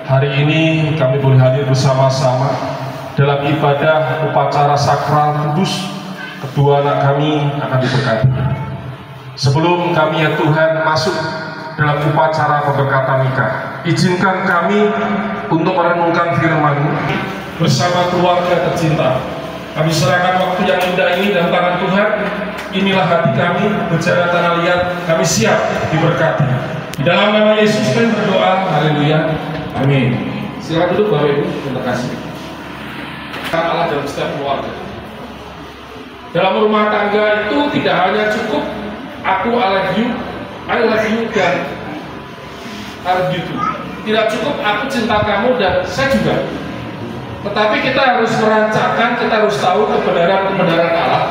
Hari ini kami boleh hadir bersama-sama dalam ibadah upacara sakral kudus. Kedua anak kami akan diberkati. Sebelum kami ya Tuhan masuk dalam upacara pemberkatan nikah, izinkan kami untuk merenungkan firman-Mu bersama keluarga tercinta. Kami serahkan waktu yang indah ini dalam tangan Tuhan. Inilah hati kami, berjalan tanah liat, kami siap diberkati. Di dalam nama Yesus kami berdoa, haleluya, amin. Silakan duduk Bapak Ibu, terima kasih. Allah dalam setiap keluarga. Dalam rumah tangga itu tidak hanya cukup aku I love you, dan I love you too. Tidak cukup aku cinta kamu dan saya juga. Tetapi kita harus merancangkan, kita harus tahu kebenaran-kebenaran Allah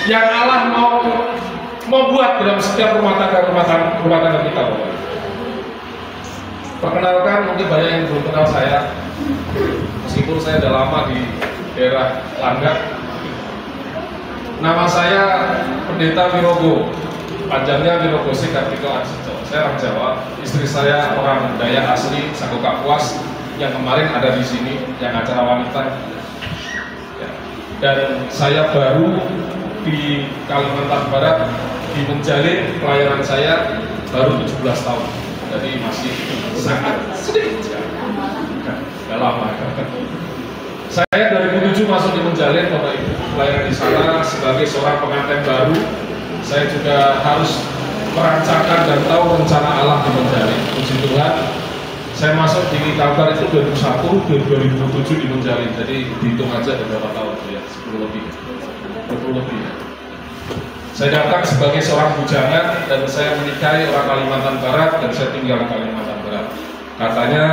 yang Allah mau buat dalam setiap rumah tangga kita. Perkenalkan, mungkin banyak yang belum kenal saya, meskipun saya sudah lama di daerah Langgak. Nama saya Pendeta Wirogo, panjangnya Wirogo Kartiko Arsijo. Saya orang Jawa, istri saya orang Dayak asli Sago Kapuas yang kemarin ada di sini, yang acara wanita. Ya. Dan saya baru di Kalimantan Barat, di Menjalin, pelayanan saya baru 17 tahun. Jadi masih sangat sedikit. Gak lama. Saya 2007 masuk di Menjalin, Bapak Ibu, pelayanan di sana sebagai seorang pengantin baru. Saya juga harus merancangkan dan tahu rencana Allah di Menjalin. Puji Tuhan, saya masuk di Kalbar itu 2001, 2007 di Menjalin. Jadi dihitung aja beberapa tahun ya, 10 lebih. Saya datang sebagai seorang bujangan dan saya menikahi orang Kalimantan Barat dan saya tinggal di Kalimantan Barat. Katanya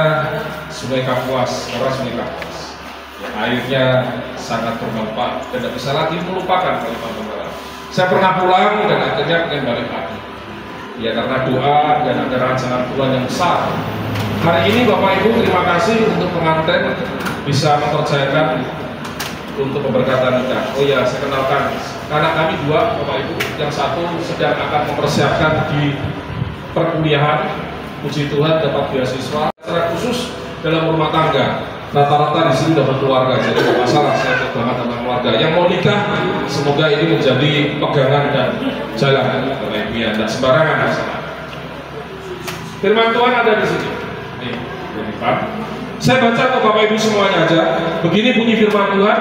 Sungai Kapuas, orang Sungai Kapuas. Ya, airnya sangat bermanfaat dan tidak bisa lagi melupakan Kalimantan Barat. Saya pernah pulang dan akhirnya pengen balik lagi. Ya karena doa dan ada rancangan Tuhan yang besar. Hari ini Bapak Ibu terima kasih untuk pengantin bisa mempercayakan untuk pemberkatan nikah. Oh ya, saya kenalkan anak kami dua, Bapak Ibu. Yang satu sedang akan mempersiapkan di perkuliahan. Puji Tuhan dapat beasiswa secara khusus dalam rumah tangga. Rata-rata di sini dapat keluarga, jadi tidak masalah. Saya banget tentang keluarga. Yang mau nikah, semoga ini menjadi pegangan dan jalan Bapak Ibu ya, tidak sembarangan masalah. Firman Tuhan ada di sini. Nih, saya baca ke Bapak Ibu semuanya aja. Begini bunyi firman Tuhan.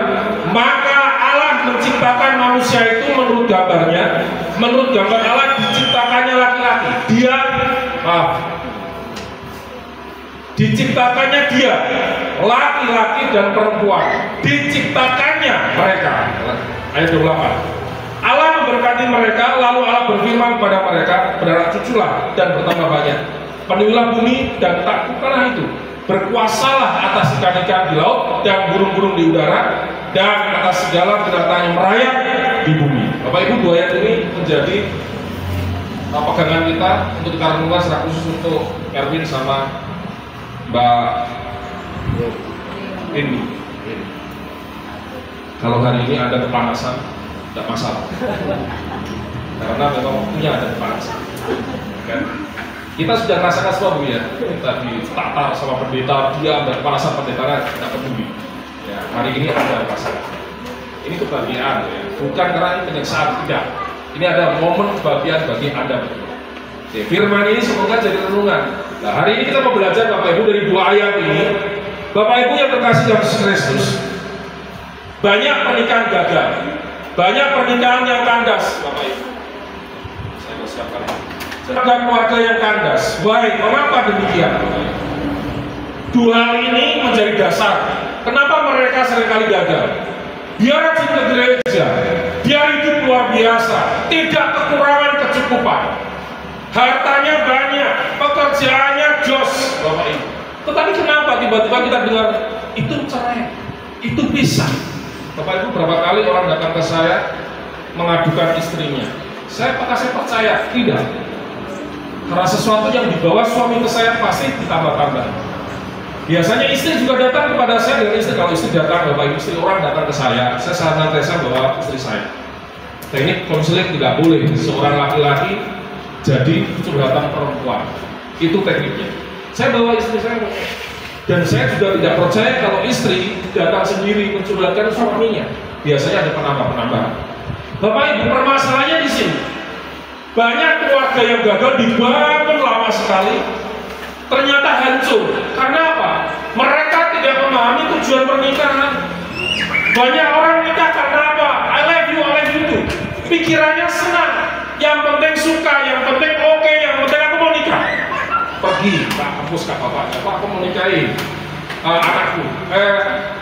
Maka Allah menciptakan manusia itu menurut gambarnya. Menurut gambar Allah diciptakannya laki-laki. Diciptakannya dia, laki-laki dan perempuan. Diciptakannya mereka. Ayat 28. Allah memberkati mereka, lalu Allah berfirman kepada mereka, beranak cuculah dan bertambah banyak. Penuhilah bumi dan taklukkanlah itu. Berkuasalah atas ikan-ikan di laut dan burung-burung di udara dan atas segala binatang yang merayap di bumi. Bapak Ibu, dua ayat ini menjadi pegangan kita untuk kita renungkan secara khusus untuk Erwin sama Mbak ini. Kalau hari ini ada kepanasan, tidak masalah. Karena memang waktunya ada kepanasan. Kan? Kita sudah merasakan semua Bu ya. Kita ditata sama pendeta, dia berkepanasan pendetanya tidak peduli. Ya, hari ini ada masalah. Ini kebahagiaan ya. Bukan karena ini penyesalan, tidak. Ini ada momen kebahagiaan bagi Anda. Oke, firman ini semoga jadi renungan. Nah, hari ini kita mau belajar Bapak Ibu dari dua ayat ini. Bapak Ibu yang terkasih dalam Kristus, banyak pernikahan gagal, banyak pernikahan yang kandas. Bapak Ibu, saya mau siapkan keluarga yang kandas. Baik, mengapa demikian? Dua hal ini menjadi dasar. Kenapa mereka seringkali gagal? Dia rajin ke gereja, dia hidup luar biasa, tidak kekurangan kecukupan. Hartanya banyak, pekerjaannya jos, Bapak Ibu. Tetapi kenapa tiba-tiba kita dengar itu cerai, itu pisah? Bapak Ibu, berapa kali orang datang ke saya mengadukan istrinya. Apakah saya percaya? Tidak. Karena sesuatu yang dibawa suami ke saya pasti ditambah-tambah. Biasanya istri juga datang kepada saya dengan istri. Kalau istri datang, Bapak Ibu, istri orang datang ke saya senantiasa bawa istri saya. Teknik konseling tidak boleh seorang laki-laki jadi curhatan perempuan. Itu tekniknya. Saya bawa istri saya, Dan saya juga tidak percaya kalau istri datang sendiri mencurhatkan suaminya. Biasanya ada penambah-penambah. Bapak Ibu, permasalahannya di sini. Banyak keluarga yang gagal dibangun lama sekali, ternyata hancur. Karena apa? Mereka tidak memahami tujuan pernikahan. Banyak orang nikah karena apa? I love you itu. Pikirannya senang. Yang penting suka, yang penting oke, yang penting aku mau nikah. Pergi, Pak hapus kak bapaknya, Pak aku mau nikahi anakku,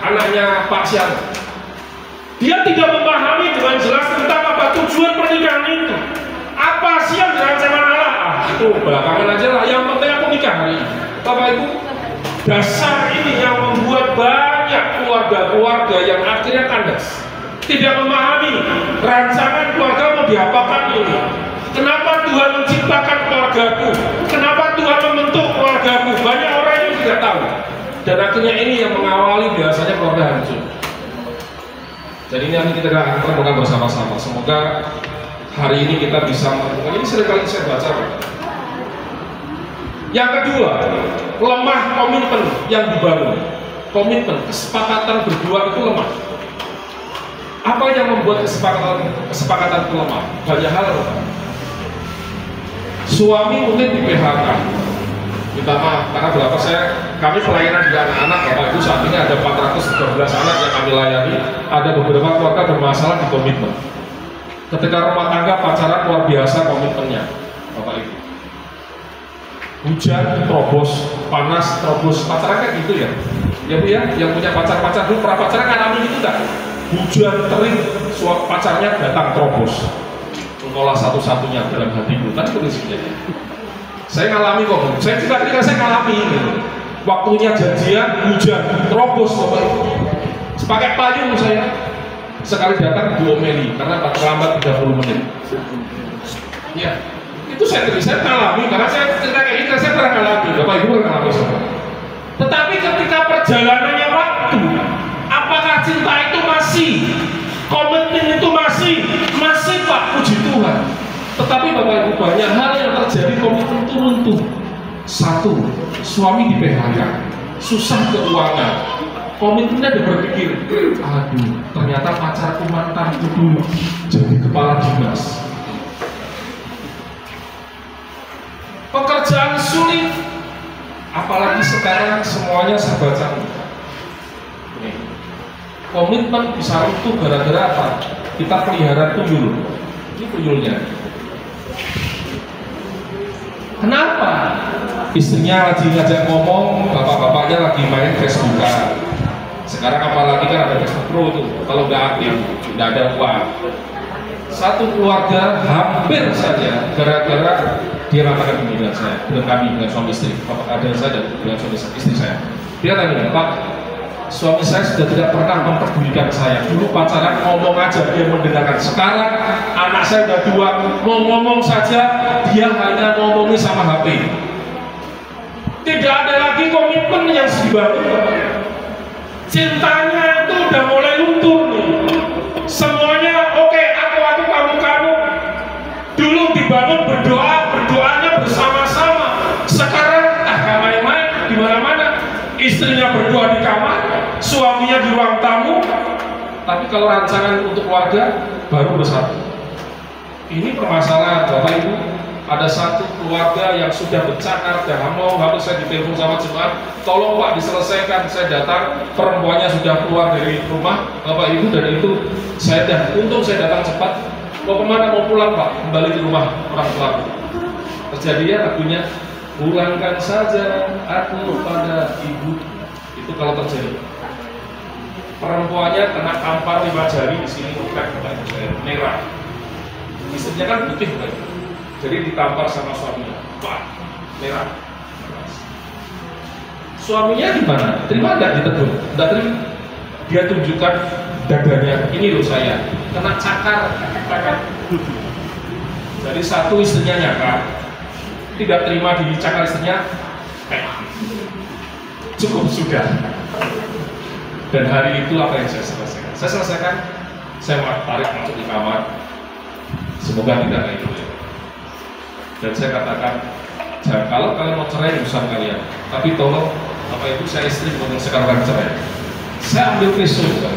anaknya Pak Siapa. Dia tidak memahami dengan jelas tentang apa tujuan pernikahan itu. Apa sih yang dirancangkan Allah? Itu belakangan aja lah, yang penting aku nikah hari ini. Bapak Ibu, dasar ini yang membuat banyak keluarga-keluarga yang akhirnya kandas. Tidak memahami rancangan keluarga mau diapakan ini. Kenapa Tuhan menciptakan keluargaku? Kenapa Tuhan membentuk keluargaku? Banyak orang yang tidak tahu. Dan akhirnya ini yang mengawali biasanya keluarga hancur. Jadi ini nanti kita akan renungkan bersama-sama. Semoga hari ini kita bisa merenungkan. Ini seringkali saya baca. Yang kedua, lemah komitmen yang dibangun. Komitmen, kesepakatan berdua itu lemah. Apa yang membuat kesepakatan itu lemah? Banyak hal lemah. Suami mungkin di PHK. Minta maaf karena berapa kami pelayanan di anak-anak, Bapak Ibu, saat ini ada 413 anak yang kami layani. Ada beberapa keluarga bermasalah di komitmen. Ketika rumah tangga pacaran luar biasa komitmennya, Bapak Ibu. Hujan terobos, panas terobos, pacaran kan gitu ya. Ya Bu ya, yang punya pacar-pacar dulu pernah pacaran kan alami gitu kan. Hujan terik, pacarnya datang terobos. Engkaulah satu-satunya dalam hatiku, kan tulisnya. Saya ngalami kok, saya juga ketika saya ngalami gitu. Waktunya janjian, hujan, terobos Bapak Ibu. Pakai payung saya. Sekali datang diomeli karena terlambat 30 menit. Ya, itu saya ngalami karena saya cerita kayak gitu, saya pernah ngalami. Bapak Ibu pernah ngalami semua. Tetapi ketika perjalanannya waktu, apakah cinta itu masih, komitmen itu masih Pak, puji Tuhan. Tetapi Bapak Ibu, banyak hal yang terjadi komitmen itu runtuh. Satu, suami di PHK, susah keuangan. Komitmennya udah berpikir, aduh, ternyata pacarku mantanku dulu jadi kepala dinas. Pekerjaan sulit, apalagi sekarang semuanya serba canggih. Komitmen bisa runtuh gara-gara apa? Kita pelihara tuyul. Ini tuyulnya. Kenapa? Istrinya lagi ngajak ngomong, bapak-bapaknya lagi main Facebookan. Sekarang apalagi kan ada Facebook Pro tuh. Kalau nggak aktif, nggak ada uang. Satu keluarga hampir saja gara-gara dia mengatakan begini dengan saya, dengan kami, dengan suami istri. Bapak ada saya dengan suami istri saya. Dia tanya, Pak, suami saya sudah tidak pernah memperdulikan saya. Dulu pacaran ngomong aja dia mendengarkan. Sekarang anak saya udah 2, mau ngomong saja dia hanya ngomongin sama HP. Tidak ada lagi komitmen yang dibangun. Cintanya itu udah mulai luntur nih. Semuanya oke, aku kamu. Dulu dibangun berdoanya bersama-sama. Sekarang gak main-main di mana-mana. Istrinya berdoa di kamar, suaminya di ruang tamu. Tapi kalau rancangan untuk keluarga baru bersatu. Ini permasalahan Bapak Ibu. Ada satu keluarga yang sudah bercakap, harus saya ditelepon sama jemaat, tolong Pak diselesaikan. Saya datang, perempuannya sudah keluar dari rumah, Bapak Ibu, dan itu untung saya datang cepat. Mau kemana? Mau pulang Pak, kembali ke rumah orang tuaku. Terjadinya lagunya, pulangkan saja aku pada ibu. Itu kalau terjadi. Perempuannya kena tampar 5 jari di sini, merah. Istrinya kan putih bukan? Jadi ditampar sama suaminya, Pak, merah. Suaminya gimana? Terima nggak ditegur? Nggak terima. Dia tunjukkan dadanya, ini loh saya, kena cakar. Jadi satu istrinya nyakar, tidak terima dicakar istrinya, cukup sudah. Dan hari itu apa yang saya selesaikan? Saya selesaikan, saya tarik masuk di kamar. Semoga tidak kayak gitu. Dan saya katakan, kalau kalian mau cerai urusan kalian, tapi tolong Bapak Ibu, saya istri menyelesaikan orang cerai. Saya ambil pisau, Pak.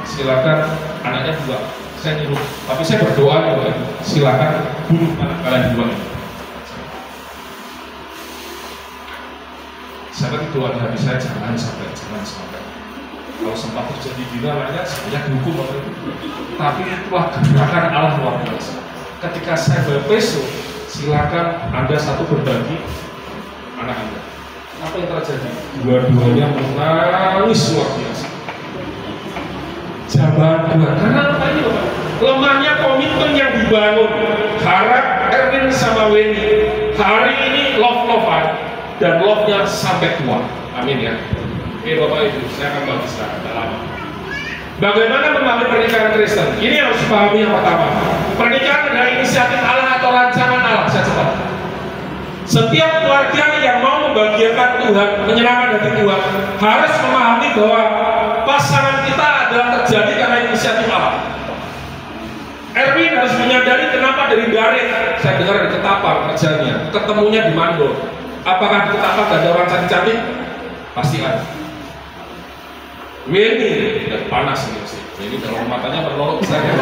Silakan anaknya buang. Saya nyuruh, tapi saya berdoa ya Pak. Silakan bunuh anak kalian buang. Saya kan doa di hati saya, jangan sampai. Kalau sempat terjadi di anaknya, saya dihukum Bapak Ibu. Tapi itulah gerakan Allah luar biasa. Ketika saya berpeso, silakan Anda satu berbagi anak Anda. Apa yang terjadi? Dua-duanya menangis luar biasa. Jawaban Tuhan. Karena apa ini Bapak? Lemahnya komitmen yang dibangun. Harap Erwin sama Wendy hari ini love-lovean dan love-nya sampai tua. Amin ya. Oke Bapak Ibu, saya akan bagi sekarang. Lama. Bagaimana membangun pernikahan Kristen? Ini harus dipahami yang pertama. Pernikahan adalah inisiatif Allah atau rancangan Allah. Saya cepat. Setiap keluarga yang mau membahagiakan Tuhan, menyenangkan hati Tuhan, harus memahami bahwa pasangan kita adalah terjadi karena inisiatif Allah. Erwin harus menyadari kenapa dari Garit. Saya dengar dari Ketapang kerjanya, ketemunya di Mandor. Apakah di Ketapang ada orang cantik-cantik? Pasti ada. Ini udah panas nih sih. Ini kalau matanya berlolok saya.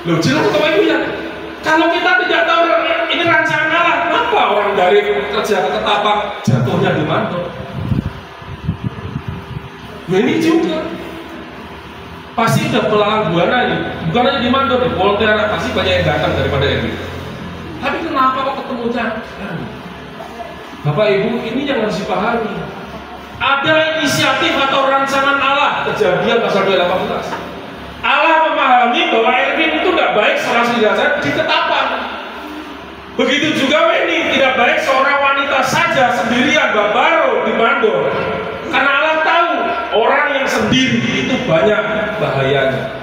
Loh jelas Bapak Ibu ya. Kalau kita tidak tahu ini rancangan Allah, kenapa orang dari kerja ke Ketapang jatuhnya di Mandor? Nah ini juga pasti udah pelalang buana ini, bukan hanya di Mandor, di Volterra pasti banyak yang datang daripada ini. Tapi kenapa kok ketemunya? Bapak Ibu, ini yang harus dipahami. Ada inisiatif atau rancangan Allah. Kejadian pasal 2:18. Allah memahami bahwa Erwin itu tidak baik seorang saja di Ketapang. Begitu juga Wendy tidak baik seorang wanita saja sendirian baru di Mandor. Karena Allah tahu orang yang sendiri itu banyak bahayanya.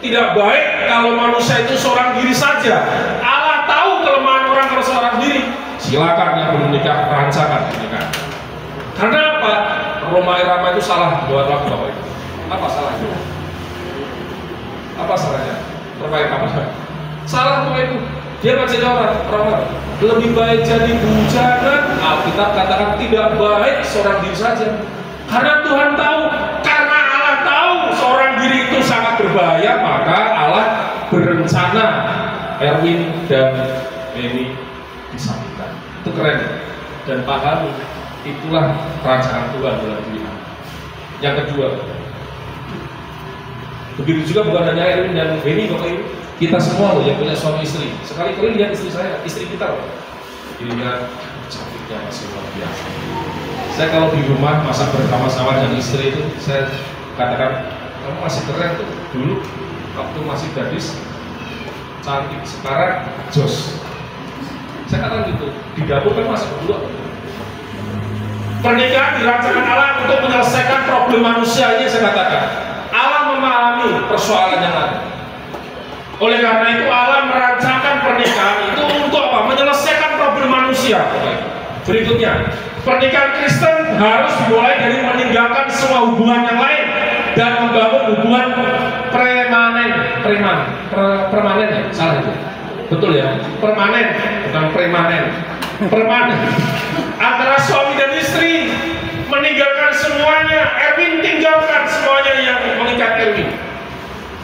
Tidak baik kalau manusia itu seorang diri saja. Allah tahu kelemahan orang kalau seorang diri. Silakan yang belum nikah rancangan pernikahan. Karena apa? Roma Irama itu salah buat waktu Bapak Ibu. Apa salahnya? Apa salahnya? Roma Irama salah Bapak Ibu. Dia baca orang lebih baik jadi bujangan. Alkitab katakan tidak baik seorang diri saja. Karena Tuhan tahu, karena Allah tahu seorang diri itu sangat berbahaya, maka Allah berencana Erwin dan Eni disambungkan. Itu keren dan pahami. Itulah rancangan Tuhan dalam diri. Yang kedua, begitu juga bukan hanya Erwin dan Eni, Bapak Ibu, kita semua loh yang punya suami istri. Sekali-kali lihat istri saya, istri kita loh. Dirinya cantiknya masih luar biasa. Saya kalau di rumah masak bersama-sama dengan istri itu, saya katakan kamu masih keren tuh. Dulu waktu masih gadis cantik, sekarang jos. Saya katakan gitu. Di dapur kan masih berdua. Pernikahan dirancangkan Allah untuk menyelesaikan problem manusia ini, saya katakan. Allah memahami persoalan yang ada. Oleh karena itu Allah merancangkan pernikahan itu untuk apa? Menyelesaikan problem manusia. Berikutnya, pernikahan Kristen harus dimulai dari meninggalkan semua hubungan yang lain dan membangun hubungan permanen ya? Salah itu. Betul ya? Permanen, bukan permanen. Antara suami dan istri, meninggalkan semuanya. Erwin tinggalkan semuanya yang mengikat Erwin.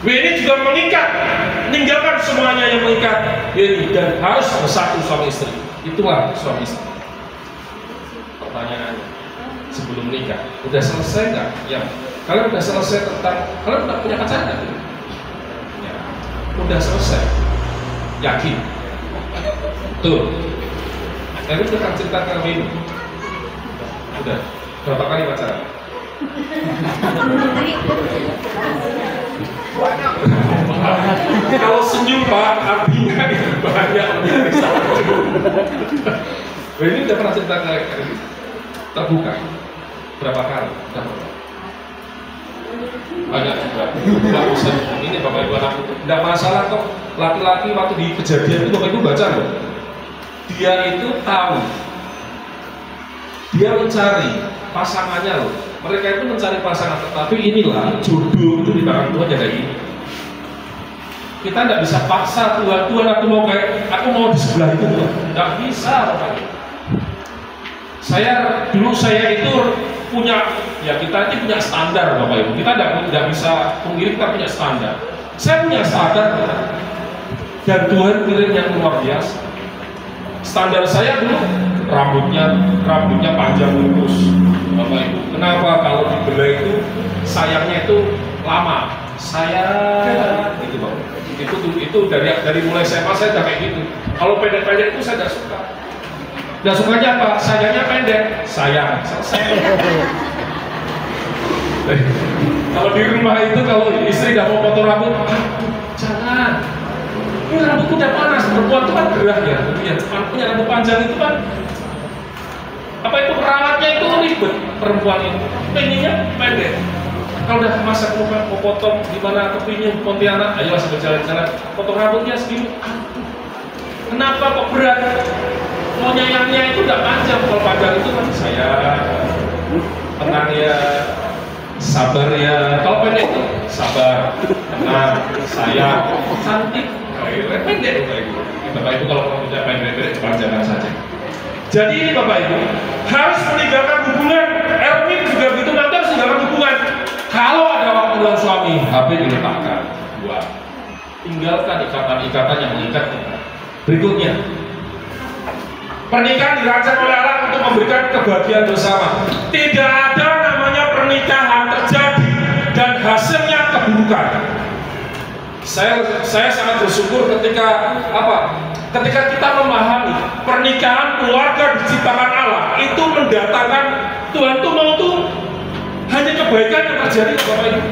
Wendy juga meninggalkan semuanya yang mengikat Wendy dan harus bersatu suami istri. Itulah suami istri. Pertanyaannya, sebelum menikah, udah selesai nggak? Ya, kalian udah selesai tentang kalian udah punya pacar nggak? Ya, udah selesai. Yakin? Tuh. Erwin udah cerita ke Wendy. Udah. Berapa kali pacaran? Kalau senyum Pak, artinya banyak lebih salah. Ini udah pernah cerita ke Erwin? Terbuka. Berapa kali? Banyak juga. Tidak usah. Ini Bapak Ibu anak. Tidak masalah kok. Laki-laki waktu di kejadian itu Bapak Ibu baca loh. Dia itu tahu, dia mencari pasangannya loh. Mereka itu mencari pasangan, tetapi inilah jodoh itu di tangan Tuhan jadi ini. Kita tidak bisa paksa Tuhan, Tuhan aku mau di sebelah itu Tuhan. Tidak bisa Bapak Ibu. Dulu saya itu punya, ya kita ini punya standar Bapak Ibu. Kita tidak bisa pungkiri kita punya standar. Saya punya standar dan Tuhan pilih yang luar biasa. Standar saya dulu rambutnya panjang lurus Bapak Ibu. Kenapa? Kalau dibelai itu sayangnya itu lama. Sayang gitu Bapak. Itu dari mulai SMA saya udah kayak gitu. Kalau pendek-pendek itu saya tidak suka. Tidak sukanya apa? Sayangnya pendek. Sayang. Selesai. Kalau di rumah itu kalau istri tidak mau potong rambut, jangan. Ini rambutku udah panas. Perempuan itu kan gerah ya. Punya rambut panjang itu kan apa itu perawatnya itu ribet perempuan itu. Pengennya pendek. Kalau udah masak mau potong gimana kepingin Pontianak, ayo sambil jalan-jalan potong rambutnya segini. Kenapa kok berat? Mau nyayangnya itu udah panjang. Kalau panjang itu kan saya tenang ya, sabar ya. Kalau pendek itu sabar, tenang, sayang, cantik. Pendek Bapak Ibu kalau rambutnya pendek panjangan saja. Jadi ini Bapak Ibu harus meninggalkan hubungan. Erwin juga begitu, nanti harus meninggalkan hubungan. Kalau ada waktu dengan suami, HP diletakkan. Dua, tinggalkan ikatan-ikatan yang mengikat kita. Berikutnya, pernikahan dirancang oleh Allah untuk memberikan kebahagiaan bersama. Tidak ada namanya pernikahan terjadi dan hasilnya keburukan. Saya sangat bersyukur ketika kita memahami pernikahan keluarga diciptakan Allah itu mendatangkan Tuhan itu mau tuh hanya kebaikan yang terjadi Bapak Ibu.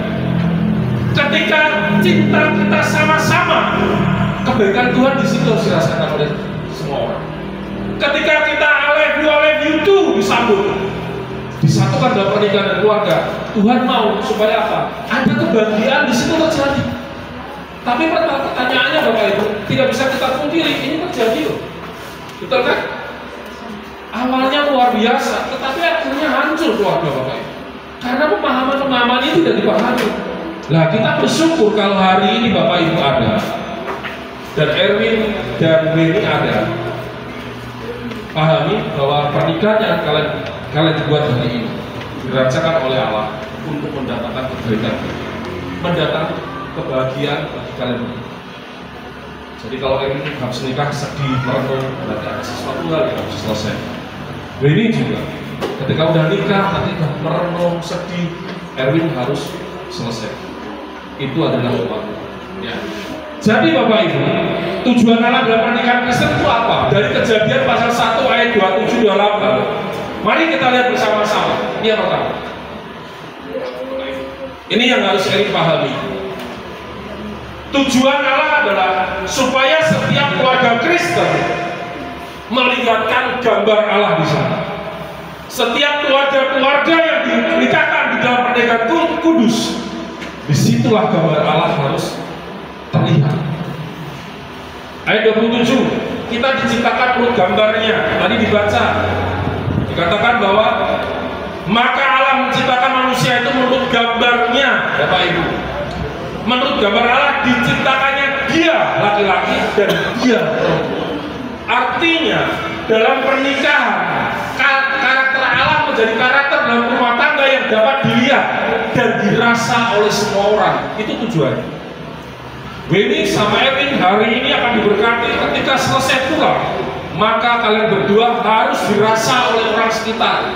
Ketika cinta kita sama-sama, kebaikan Tuhan di situ harus dirasakan oleh semua orang. Ketika kita I love you too disambut, disatukan dalam pernikahan dan keluarga, Tuhan mau supaya apa? Ada kebahagiaan di situ terjadi. Tapi pertanyaannya Bapak Ibu, tidak bisa kita pungkiri ini terjadi loh. Betul kan? Awalnya luar biasa, tetapi akhirnya hancur keluarga Bapak Ibu. Karena pemahaman itu tidak dipahami. Nah, kita bersyukur kalau hari ini Bapak Ibu ada dan Erwin dan Benny ada. Pahami bahwa pernikahan yang kalian buat hari ini dirancangkan oleh Allah untuk mendatangkan kebaikan, mendatangkan kebahagiaan bagi kalian. Jadi kalau Erwin habis nikah sedih, merenung, berarti ada sesuatu hal yang harus selesai. Benny juga ketika udah nikah nanti merenung, sedih, Erwin harus selesai. Itu adalah waktu. Ya. Jadi Bapak Ibu, tujuan Allah dalam pernikahan Kristen itu apa? Dari Kejadian pasal 1 ayat 27-28. Mari kita lihat bersama-sama. Ini yang pertama. Ini yang harus Erwin pahami. Tujuan Allah adalah supaya setiap keluarga Kristen melihatkan gambar Allah di sana. Setiap keluarga-keluarga yang dinikahkan di dalam pernikahan kudus, disitulah gambar Allah harus terlihat. Ayat 27, kita diciptakan menurut gambarnya. Tadi dibaca, dikatakan bahwa maka Allah menciptakan manusia itu menurut gambarnya, Bapak Ibu. Menurut gambar Allah diciptakannya dia laki-laki dan dia perempuan. Artinya dalam pernikahan karakter Allah menjadi karakter dalam rumah tangga yang dapat dilihat dan dirasa oleh semua orang. Itu tujuannya. Benny sama Erwin hari ini akan diberkati ketika selesai pulang. Maka kalian berdua harus dirasa oleh orang sekitar,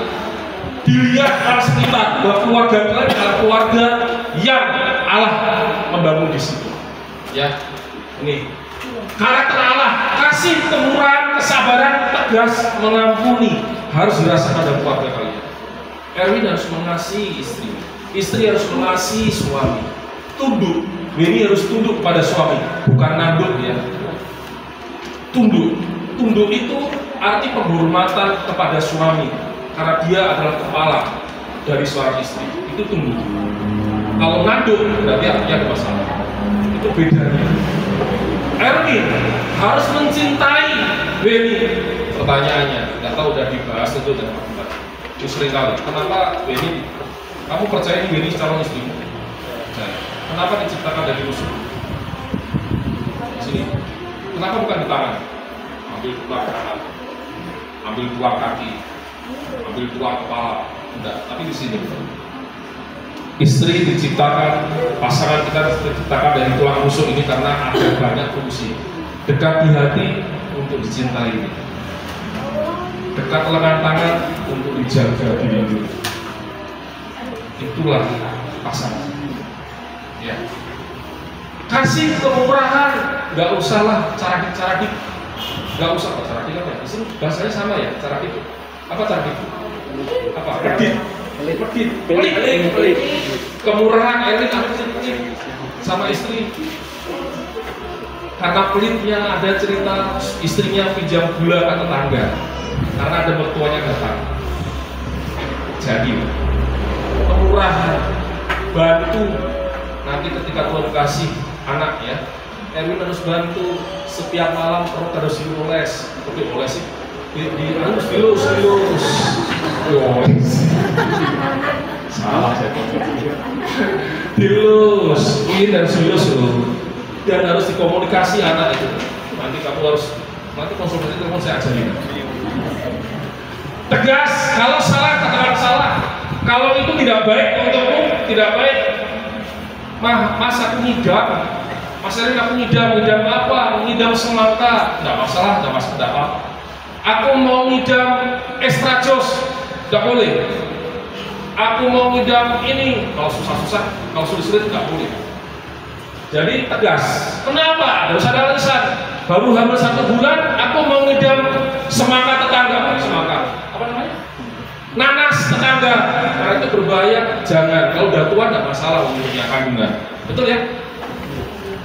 dilihat orang sekitar bahwa keluarga kalian adalah keluarga yang Allah membangun di situ. Ya, ini karakter Allah, kasih, kemurahan, kesabaran, tegas, mengampuni harus dirasakan dalam keluarga kalian. Erwin harus mengasihi istri, istri harus mengasihi suami, tunduk. Benny harus tunduk pada suami, bukan nanduk ya. Tunduk itu arti penghormatan kepada suami, karena dia adalah kepala dari seorang istri. Itu tunduk. Kalau nanduk berarti artinya ada masalah. Itu bedanya. Erwin harus mencintai Benny. Pertanyaannya, nggak tahu udah dibahas itu dan apa? Itu sering kali. Kenapa Benny? Kamu percaya Benny calon istrimu? Nah, kenapa diciptakan dari musuh? sini. Kenapa bukan di tangan? Ambil tulang tangan, ambil tulang kaki, ambil tulang kepala, enggak, tapi di sini. Istri diciptakan, pasangan kita diciptakan dari tulang rusuk ini karena ada banyak fungsi. Dekat di hati untuk dicintai, dekat lengan tangan untuk dijaga, dilindungi. Itulah pasangan. Ya. Kasih kemurahan, nggak usahlah cara-cara, nggak usah cara-cara apa ya? Di sini bahasanya sama ya, cara itu. Apa cara itu? Apa? Pelit. Kemurahan, elit, sama istri. Karena pelitnya ada cerita istrinya pinjam gula ke tetangga karena ada mertuanya datang. Jadi kemurahan, bantu. Nanti ketika Tuhan kasih anak ya, Erwin harus bantu setiap malam perut harus dioles. Oke, oles sih. Harus dilus. Salah saya. Dilus, ini harus dilus loh. Dan harus dikomunikasi anak itu. Nanti kamu harus, nanti konsultasi telepon saya ajarin. Tegas, kalau salah katakan salah. Kalau itu tidak baik untukmu, tidak baik. Mas aku ngidam. Mas Erin aku ngidam apa? Ngidam semangka, tidak masalah, tidak apa. Aku mau ngidam estragos, tidak boleh. Aku mau ngidam ini, kalau susah-susah, kalau sulit-sulit tidak boleh. Jadi tegas. Kenapa? Tidak usah ada alasan. Baru hamil 1 bulan, aku mau ngidam semangka tetangga. Semangka, apa namanya? Nanas tetangga. Karena itu berbahaya, jangan. Kalau udah tua tidak masalah umurnya kandungan. Betul ya?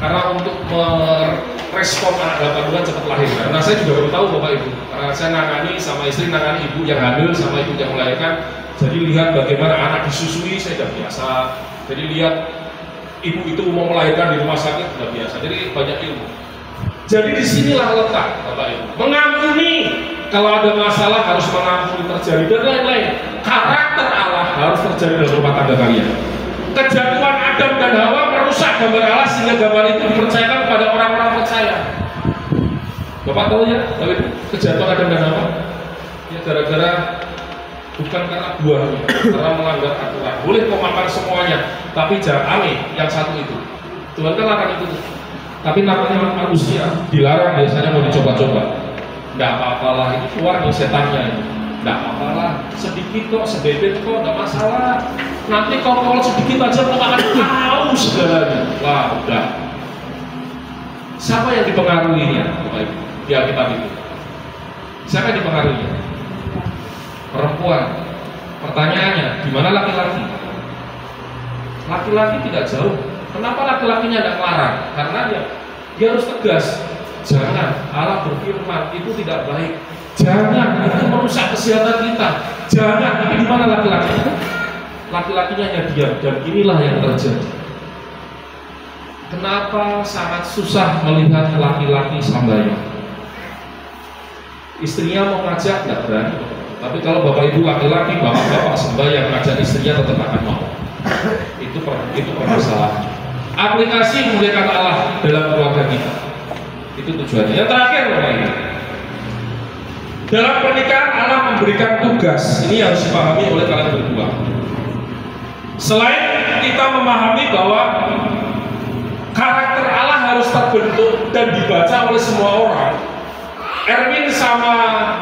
Karena untuk merespon anak 8 bulan cepat lahir. Karena saya juga baru tahu Bapak Ibu. Karena saya nangani sama istri, nangani ibu yang hamil sama ibu yang melahirkan. Jadi lihat bagaimana anak disusui, saya sudah biasa. Jadi lihat ibu itu mau melahirkan di rumah sakit sudah biasa. Jadi banyak ilmu. Jadi disinilah letak Bapak Ibu. Mengampuni, kalau ada masalah harus mengampuni terjadi dan lain-lain. Karakter Allah harus terjadi dalam rumah tangga kalian. Kejatuhan Adam dan Hawa merusak gambar Allah sehingga gambar itu dipercayakan kepada orang-orang percaya. Bapak tahu ya, kejatuhan Adam dan Hawa ya gara-gara bukan karena buahnya, karena melanggar aturan. Boleh kau makan semuanya, tapi jangan aneh yang satu itu. Tuhan kan larang itu. Tapi namanya manusia dilarang biasanya mau dicoba-coba. Tidak apa-apalah, itu keluar nih setannya. Tidak apa-apalah, sedikit kok, sebebet kok, tidak masalah. Nanti kalau sedikit aja mau makan tahu segalanya. Wah, udah. Siapa yang dipengaruhinya? Ya kita itu. Siapa yang dipengaruhinya? Perempuan. Pertanyaannya, gimana laki-laki? Laki-laki tidak jauh. Kenapa laki-lakinya tidak melarang? Karena dia harus tegas. Jangan, Allah berfirman itu tidak baik. Jangan, itu merusak kesehatan kita. Jangan, tapi di mana laki-laki? Laki-lakinya hanya diam, dan inilah yang terjadi. Kenapa sangat susah melihat laki-laki sambayang? Istrinya mau ngajak, tidak berani. Tapi kalau bapak ibu laki-laki, bapak-bapak sembahyang ngajak istrinya tetap akan mau. Itu permasalahan. Aplikasi memuliakan Allah dalam keluarga kita. Itu tujuannya. Yang terakhir bapak ibu. Dalam pernikahan Allah memberikan tugas. Ini harus dipahami oleh kalian berdua. Selain kita memahami bahwa karakter Allah harus terbentuk dan dibaca oleh semua orang, Erwin sama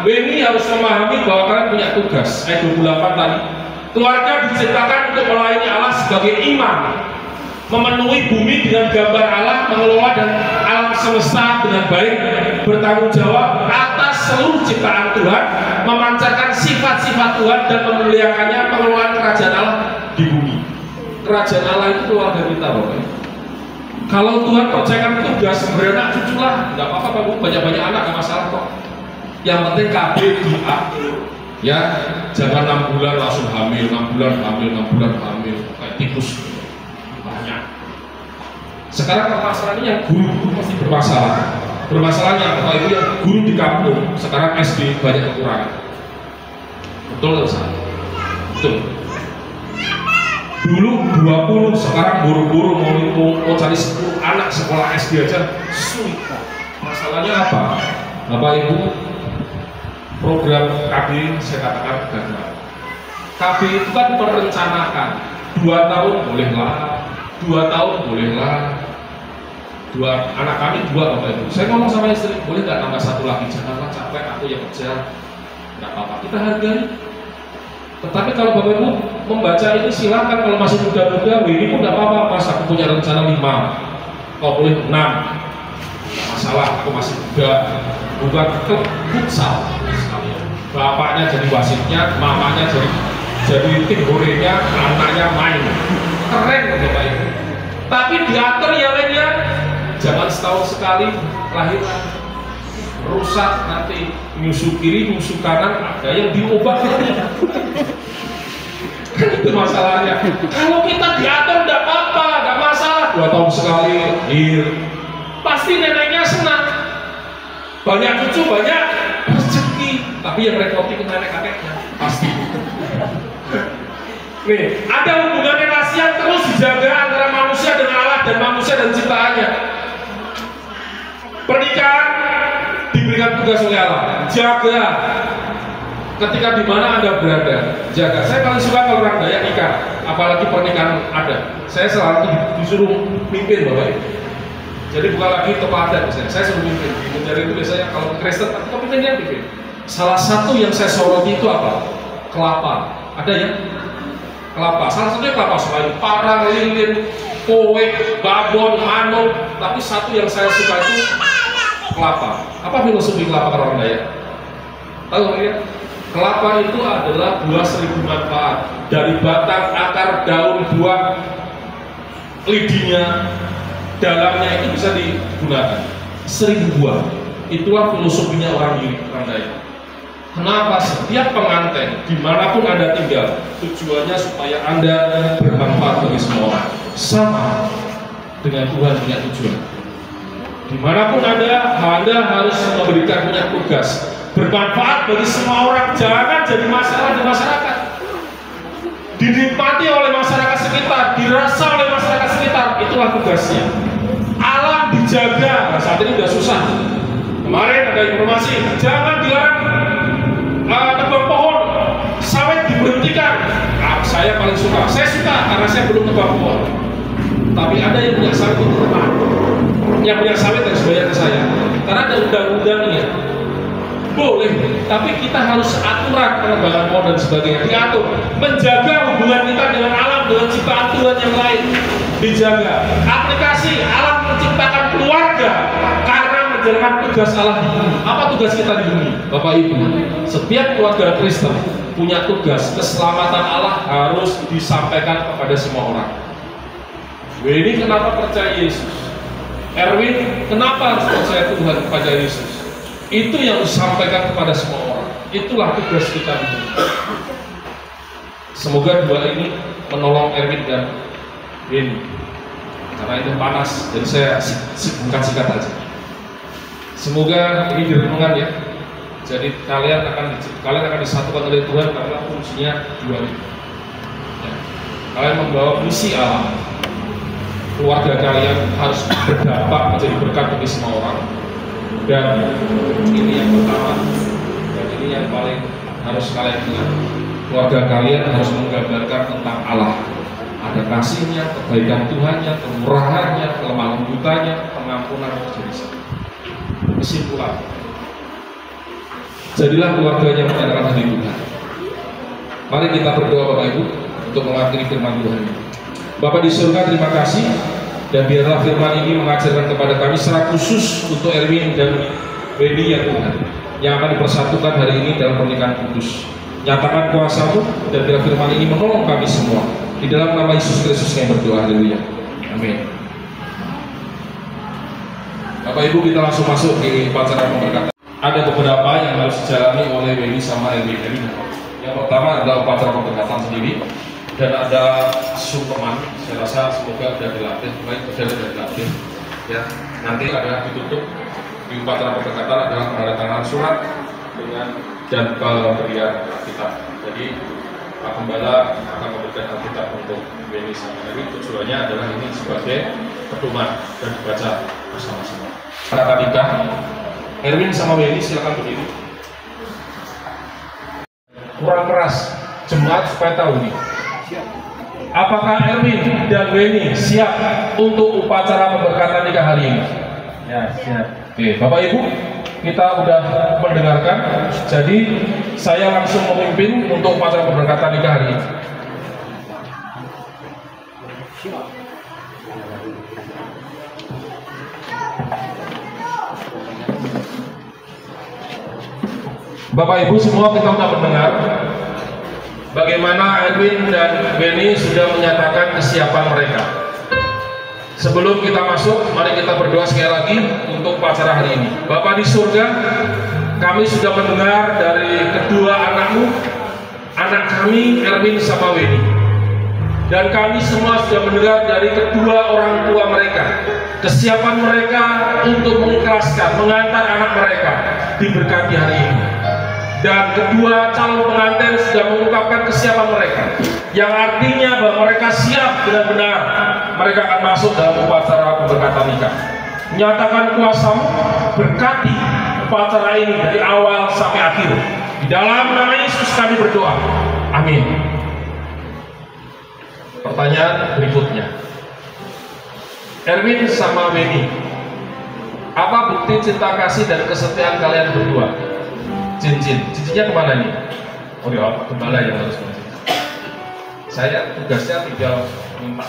Weni harus memahami bahwa kalian punya tugas. Ayat 28 tadi, keluarga diciptakan untuk melayani Allah sebagai imam, memenuhi bumi dengan gambar Allah, mengelola dan alam semesta dengan baik, bertanggung jawab atas seluruh ciptaan Tuhan, memancarkan sifat-sifat Tuhan dan memuliakannya, pengelolaan kerajaan Allah di bumi. Kerajaan Allah itu keluarga kita, Bapak. Kalau Tuhan percayakan tugas beranak cucu lah, nggak apa-apa Pak Bu, banyak-banyak anak nggak masalah kok. Yang penting KB di akhir, ya jangan 6 bulan langsung hamil, 6 bulan hamil, kayak tikus banyak. Sekarang permasalahannya yang guru pasti bermasalah. Bermasalahnya Bapak Ibu yang guru di kampung, sekarang SD banyak kekurangan. Betul atau salah? Betul. Dulu 20, sekarang buru-buru mau cari 10 anak sekolah SD aja sulit. Masalahnya apa? Bapak Ibu, program KB saya katakan gagal. KB itu kan merencanakan 2 tahun bolehlah, 2 tahun bolehlah. Anak kami 2 Bapak Ibu. Saya ngomong sama istri, boleh nggak tambah 1 lagi? Janganlah, capek aku yang kerja. Nggak apa-apa, kita hargai. Tetapi kalau Bapak Ibu membaca ini silakan, kalau masih muda-muda, ini pun nggak apa-apa. Pas aku punya rencana 5, kau boleh 6. Nggak masalah, aku masih muda. Bukan klub futsal. Bapaknya jadi wasitnya, mamanya jadi tim horenya, anaknya main. Keren Bapak Ibu. Tapi diatur ya lainnya, jangan setahun sekali lahiran. Rusak nanti, nyusu kiri, nyusu kanan, ada yang diubah. Kan itu masalahnya. Kalau kita diatur tidak apa-apa, tidak masalah. 2 tahun sekali, pasti neneknya senang. Banyak cucu, banyak rezeki. Tapi yang repoti ke nenek-neneknya pasti. Nih, ada hubungan relasi yang terus dijaga antara manusia dengan Allah dan manusia dan ciptaannya. Pernikahan diberikan tugas oleh Allah, jaga. Ketika di mana Anda berada, jaga. Saya paling suka kalau orang Dayak nikah, apalagi pernikahan ada. Saya selalu disuruh mimpin Bapak Ibu. Jadi bukan lagi kepala adat, saya suruh mimpin. Mencari itu biasanya kalau Kristen, tapi pimpinnya mimpin. Salah satu yang saya soroti itu apa? Kelapa. Ada ya? Kelapa. Salah satunya kelapa, selain parang, lilin, kowe, babon, manuk. Tapi satu yang saya suka itu kelapa. Apa filosofi kelapa orang Dayak? Tahu ya? Kelapa itu adalah buah 1000 manfaat. Dari batang, akar, daun, buah, lidinya, dalamnya itu bisa digunakan. 1000 buah. Itulah filosofinya orang Dayak. Kenapa setiap pengantin dimanapun Anda tinggal, tujuannya supaya Anda bermanfaat bagi semua orang. Sama dengan Tuhan punya tujuan. Dimanapun Anda harus memberikan punya tugas bermanfaat bagi semua orang. Jangan jadi masalah di masyarakat, dinikmati oleh masyarakat sekitar, dirasa oleh masyarakat sekitar. Itulah tugasnya. Alam dijaga. Saat ini sudah susah. Kemarin ada informasi, jangan dilarang tebang pohon, sawit diberhentikan. Saya paling suka, saya suka karena saya belum tebang pohon. Tapi ada yang punya sawit itu teman, yang punya sawit harus bayar ke saya. Karena ada undang-undangnya. Boleh, tapi kita harus aturan penebangan pohon dan sebagainya diatur. Menjaga hubungan kita dengan alam, dengan ciptaan Tuhan yang lain dijaga. Aplikasi alam menciptakan keluarga karena menjalankan tugas Allah di bumi. Apa tugas kita di bumi? Bapak Ibu, setiap keluarga Kristen punya tugas. Keselamatan Allah harus disampaikan kepada semua orang. Ini kenapa percaya Yesus? Erwin, kenapa harus percaya Tuhan kepada Yesus? Itu yang disampaikan kepada semua orang. Itulah tugas kita di bumi. Semoga dua ini menolong Erwin dan Rin. Karena itu panas, jadi saya singkat aja. Semoga ini direnungan ya. Jadi kalian akan disatukan oleh Tuhan karena fungsinya dua ini. Ya. Kalian membawa misi Allah. Keluarga kalian harus berdampak menjadi berkat bagi semua orang. Dan ini yang pertama, dan ini yang paling harus kalian ingat. Keluarga kalian harus menggambarkan tentang Allah. Ada kasihnya, kebaikan Tuhannya, kemurahannya, kelemah lembutannya, pengampunan menjadi satu. Kesimpulan, jadilah keluarga yang menyatakan hati Tuhan. Mari kita berdoa Bapak Ibu untuk mengakhiri firman Tuhan ini. Bapak di surga, terima kasih, dan biarlah firman ini mengajarkan kepada kami secara khusus untuk Erwin dan Wendy ya Tuhan, yang akan dipersatukan hari ini dalam pernikahan kudus. Nyatakan kuasa-Mu dan biar firman ini menolong kami semua. Di dalam nama Yesus Kristus yang berdoa, haleluya. Amin. Bapak Ibu, kita langsung masuk di upacara pemberkatan. Ada beberapa yang harus dijalani oleh Wendy sama Erwin. Yang pertama adalah upacara pemberkatan sendiri. Dan ada suplemen, saya rasa semoga sudah dilatih, baik sudah dilatih. Ya, nanti ada ditutup di upacara pemberkatan adalah penandatanganan surat dengan dan pemberian kitab. Jadi Pak Gembala akan memberikan Alkitab untuk Weni sama Erwin. Tujuannya adalah ini sebagai pedoman dan dibaca bersama-sama. Kata nikah, Erwin sama Weni silakan berdiri. Kurang keras, jemaat supaya tahu nih. Apakah Erwin dan Weni siap untuk upacara pemberkatan nikah hari ini? Ya, siap. Oke, Bapak Ibu, kita sudah mendengarkan. Jadi saya langsung memimpin untuk upacara pemberkatan nikah hari ini. Bapak Ibu semua, kita sudah mendengar bagaimana Erwin dan Weni sudah menyatakan kesiapan mereka. Sebelum kita masuk, mari kita berdoa sekali lagi untuk upacara hari ini. Bapa di surga, kami sudah mendengar dari kedua anakmu, anak kami Erwin sama Weni. Dan kami semua sudah mendengar dari kedua orang tua mereka, kesiapan mereka untuk mengikhlaskan, mengantar anak mereka diberkati hari ini. Dan kedua calon pengantin sudah mengungkapkan kesiapan mereka, yang artinya bahwa mereka siap benar-benar mereka akan masuk dalam upacara pemberkatan nikah. Nyatakan kuasamu, berkati upacara ini dari awal sampai akhir. Di dalam nama Yesus kami berdoa, amin. Pertanyaan berikutnya, Erwin sama Weni, apa bukti cinta kasih dan kesetiaan kalian berdua? Cincinnya kemana nih? Oh ya, Pak Gembala yang harus mencinta. Saya tugasnya tinggal minta.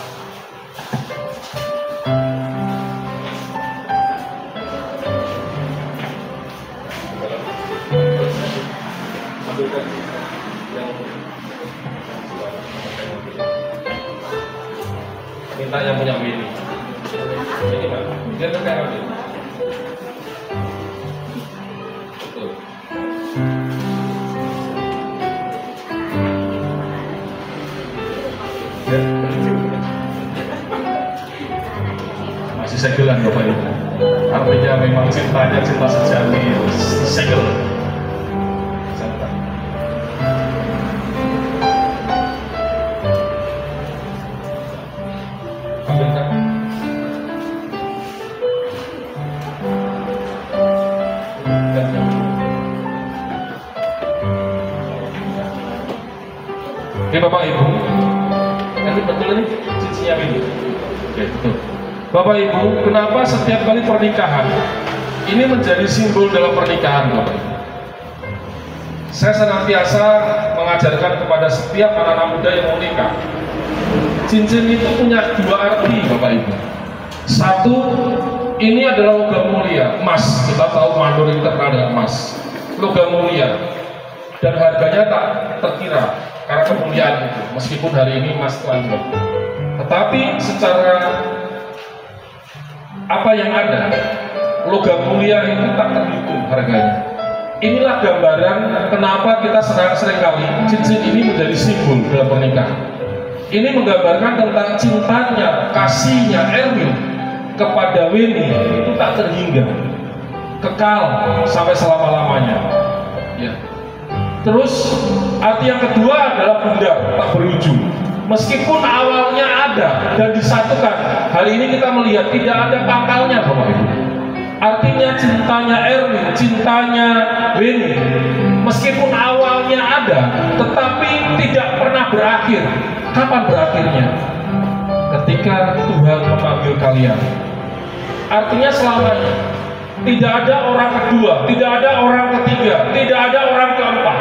Ambilkan yang minta yang punya Weni. Ini Pak, dia terkait ambil. Masih segelan Bapak Ibu, artinya memang cintanya cinta sejati, segel. Ambilkan. Oke Bapak Ibu, ini betul ini cincinnya ini. Oke, betul. Bapak Ibu, kenapa setiap kali pernikahan ini menjadi simbol dalam pernikahan, Bapak Ibu? Saya senantiasa mengajarkan kepada setiap anak-anak muda yang mau nikah, cincin itu punya dua arti, Bapak Ibu. Satu, ini adalah logam mulia, emas. Kita tahu Mandur itu terkenal dengan emas, logam mulia, dan harganya tak terkira karena kemuliaan itu. Meskipun hari ini emas telanjang, tetapi secara apa yang ada, logam mulia itu tak terhitung harganya. Inilah gambaran kenapa kita seringkali cincin ini menjadi simbol dalam pernikahan. Ini menggambarkan tentang cintanya, kasihnya Erwin kepada Weni itu tak terhingga, kekal sampai selama-lamanya. Ya. Terus arti yang kedua adalah bunda, tak berujung. Meskipun awalnya ada dan disatukan, hari ini kita melihat tidak ada pangkalnya, Bapak Ibu. Artinya cintanya Erwin, cintanya Weni, meskipun awalnya ada, tetapi tidak pernah berakhir. Kapan berakhirnya? Ketika Tuhan memanggil kalian. Artinya selamanya. Tidak ada orang kedua, tidak ada orang ketiga, tidak ada orang keempat.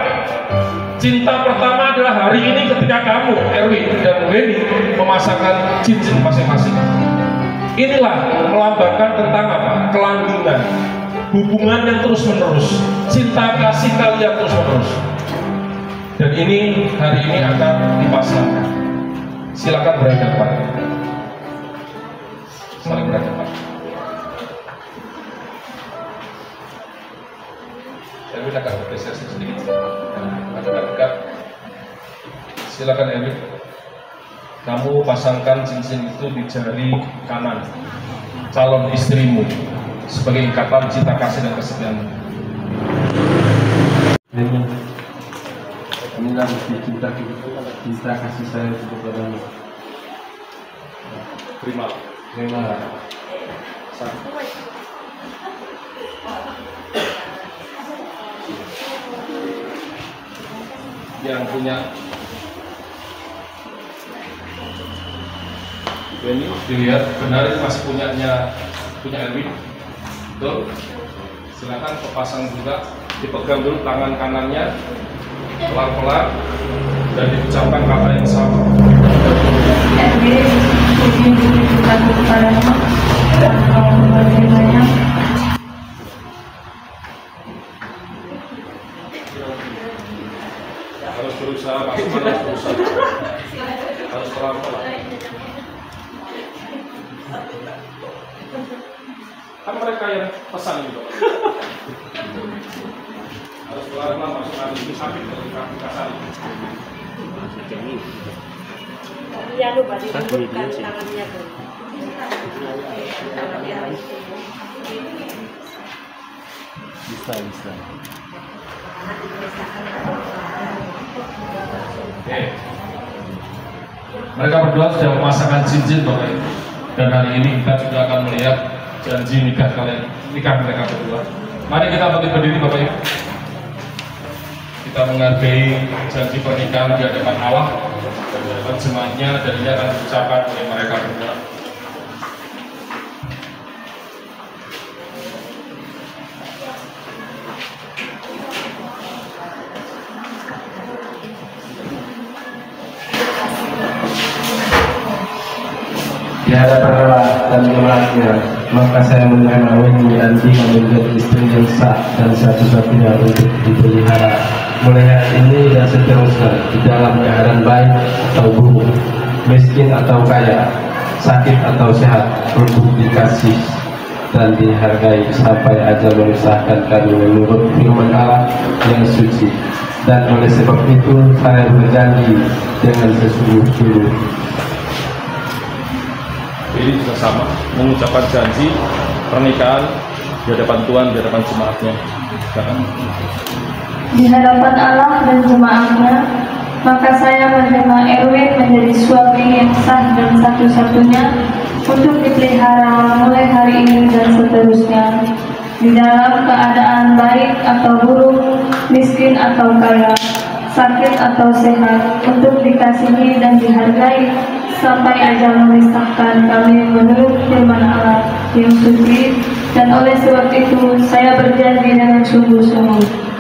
Cinta pertama adalah hari ini ketika kamu, Erwin dan Weni, memasangkan cincin masing-masing. Inilah melambangkan tentang apa? Kelanggengan, hubungan yang terus-menerus, cinta kasih kalian terus-menerus. Dan ini hari ini akan dipasangkan. Silakan berhadapan. Saling berhadapan. Erwin akan bergeser sedikit. Dekat. Silakan Erwin. Kamu pasangkan cincin itu di jari kanan calon istrimu sebagai ikatan cinta kasih dan kesetiaan. Kamu inilah bukti cinta kasih saya kepadamu. Terima. Yang punya ini dilihat benar ini masih punya Erwin, betul? Silakan kepasang juga, dipegang dulu tangan kanannya pelan-pelan dan diucapkan kata yang sama. Erwin, izin cintaku kepadamu dan kau menerimanya. Harus berusaha, maksimal harus berusaha, harus pelan-pelan. Kan mereka yang pesan gitu. Harus pelan-pelan masuk hati itu sakit dari kaki kasar. Ya lupa dilembutkan tangannya tuh. Bisa. Oke. Mereka berdua sudah memasangkan cincin Bapak Ibu. Dan hari ini kita juga akan melihat janji nikah mereka berdua. Mari kita berdiri Bapak Ibu. Kita menghargai janji pernikahan di hadapan Allah, di hadapan jemaatnya, dan ini akan diucapkan oleh mereka berdua. Di hadapan Allah dan jemaatnya, maka saya menerima Wendy dan Tika menjadi istri yang sah dan satu-satunya untuk dipelihara mulai hari ini dan seterusnya di dalam keadaan baik atau buruk, miskin atau kaya, sakit atau sehat, untuk dikasih dan dihargai sampai ajal memisahkan kami menurut firman Allah yang suci. Dan oleh sebab itu saya berjanji dengan sesungguh-sungguh. Ini juga sama, mengucapkan janji pernikahan di hadapan Tuhan, di hadapan jemaatnya. Di hadapan Allah dan jemaatnya, maka saya menerima Erwin menjadi suami yang sah dan satu-satunya untuk dipelihara mulai hari ini dan seterusnya di dalam keadaan baik atau buruk, miskin atau kaya, sakit atau sehat, untuk dikasihi dan dihargai sampai ajal memisahkan kami menurut firman Allah yang suci. Dan oleh sebab itu saya berjanji dengan sungguh-sungguh.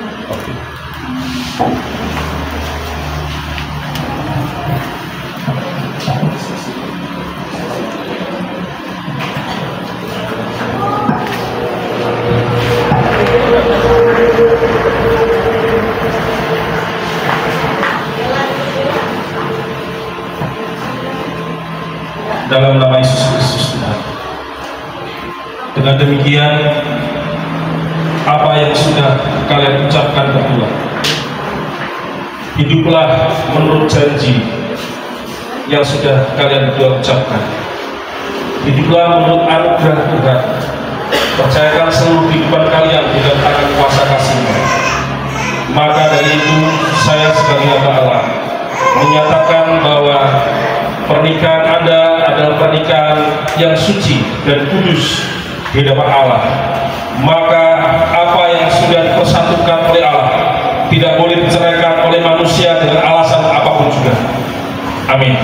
Dalam nama Yesus Kristus. Dengan demikian, apa yang sudah kalian ucapkan berdua, hiduplah menurut janji yang sudah kalian berdua ucapkan. Hiduplah menurut anugerah Tuhan. Percayakan seluruh kehidupan kalian di dalam tangan kuasa kasih-Nya. Maka dari itu, saya sebagai hamba Allah menyatakan bahwa pernikahan Anda adalah pernikahan yang suci dan kudus di hadapan Allah. Maka apa yang sudah dipersatukan oleh Allah tidak boleh diceraikan oleh manusia dengan alasan apapun juga. Amin.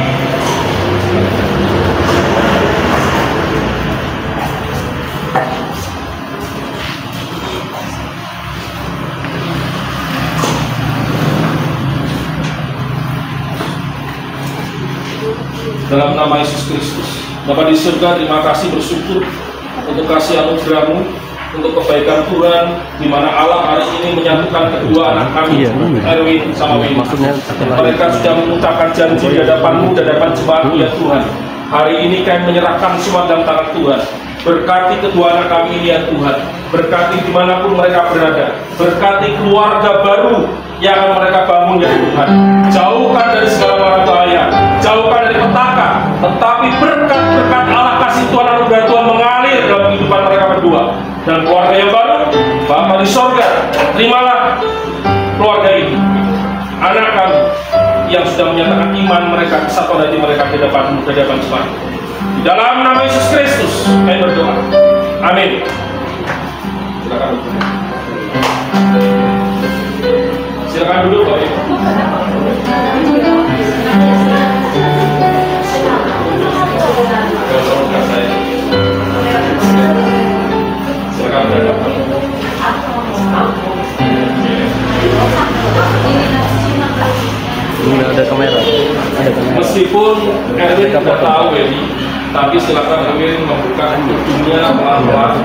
Dalam nama Yesus Kristus, Bapa di surga, terima kasih, bersyukur untuk kasih anugerah-Mu, untuk kebaikan Tuhan, di mana Allah hari ini menyatukan kedua anak kami, Erwin sama Wendy. Mereka sudah mengucapkan janji di hadapan-Mu, di hadapan jemaat-Mu ya Tuhan. Hari ini kami menyerahkan semua dalam tangan Tuhan. Berkati kedua anak kami ini ya Tuhan. Berkati dimanapun mereka berada. Berkati keluarga baru yang akan mereka bangun ya Tuhan. Jauhkan dari segala mara bahaya, jauhkan dari petaka, tetapi berkat-berkat Allah, kasih Tuhan, anugerah Tuhan mengalir dalam kehidupan mereka berdua dan keluarga yang baru. Bapa di sorga, terimalah keluarga ini. anak kami yang sudah menyatakan iman mereka, kesatuan hati mereka di hadapan Tuhan. Di dalam nama Yesus Kristus kami berdoa. Amin. Silakan duduk. Silakan duduk, Pak. Silakan duduk. Ini ada kamera. Meskipun Erwin tidak tahu ini, tapi silakan Erwin membuka hidungnya pelan-pelan,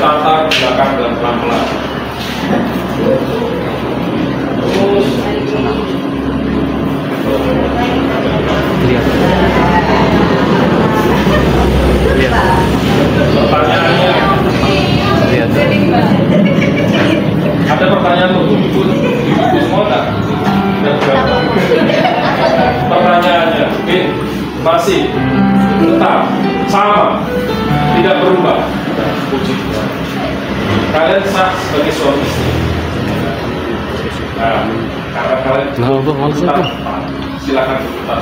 tata belakang dan pelan-pelan. Terus pertanyaannya, ada pertanyaan untuk ibu semua tak? Pertanyaannya masih tetap sama, tidak berubah. Puji Tuhan. Kalian sah sebagai suami istri. Nah, karena kalian tetap, silakan tetap.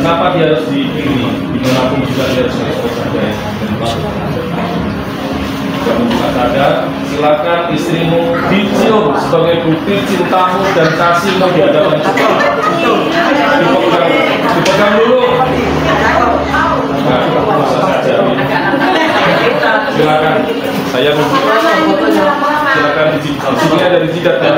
Kenapa dia harus dipilih? Dimanapun juga dia harus saja. Jika membuka sadar, silakan istrimu dicium sebagai bukti cintamu dan kasihmu di hadapan Tuhan. Dipegang dulu. Nah, bisa saja. Silakan. Saya membuka. Silakan dicium. Sini ada di jidat ya.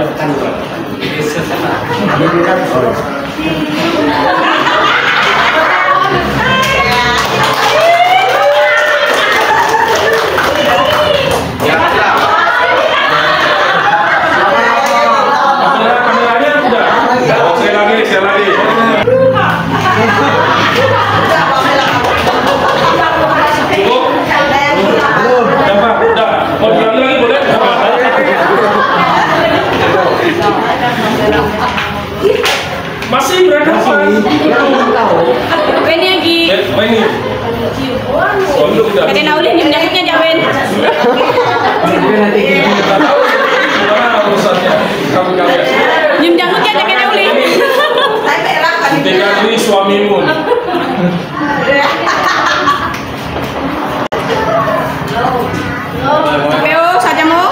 Masih berada Ini lagi. Ini. Ada naulin di jaketnya Jawen. Jam jaketnya jaket naulin. Dengan ini suamimu. Peo saja mau.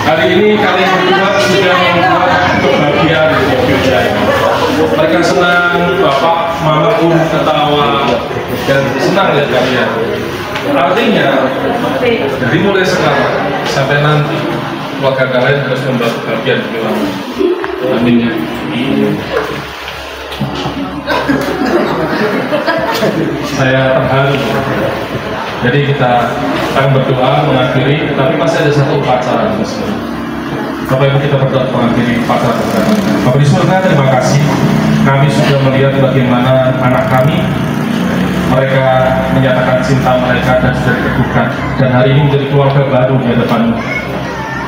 Hari ini kalian berdua sudah membuat kebahagiaan di gereja. Mereka senang, bapak, mama pun ketawa dan senang lihat kalian. Artinya, dari mulai sekarang sampai nanti keluarga kalian harus membuat kebahagiaan di dalam. Amin ya. Saya terharu. Jadi kita akan berdoa mengakhiri, tapi masih ada satu upacara. Bapak Ibu, kita berdoa mengakhiri upacara pertama. Bapak di surga, terima kasih. Kami sudah melihat bagaimana anak kami, mereka menyatakan cinta mereka dan sudah diteguhkan. Dan hari ini menjadi keluarga baru di hadapan.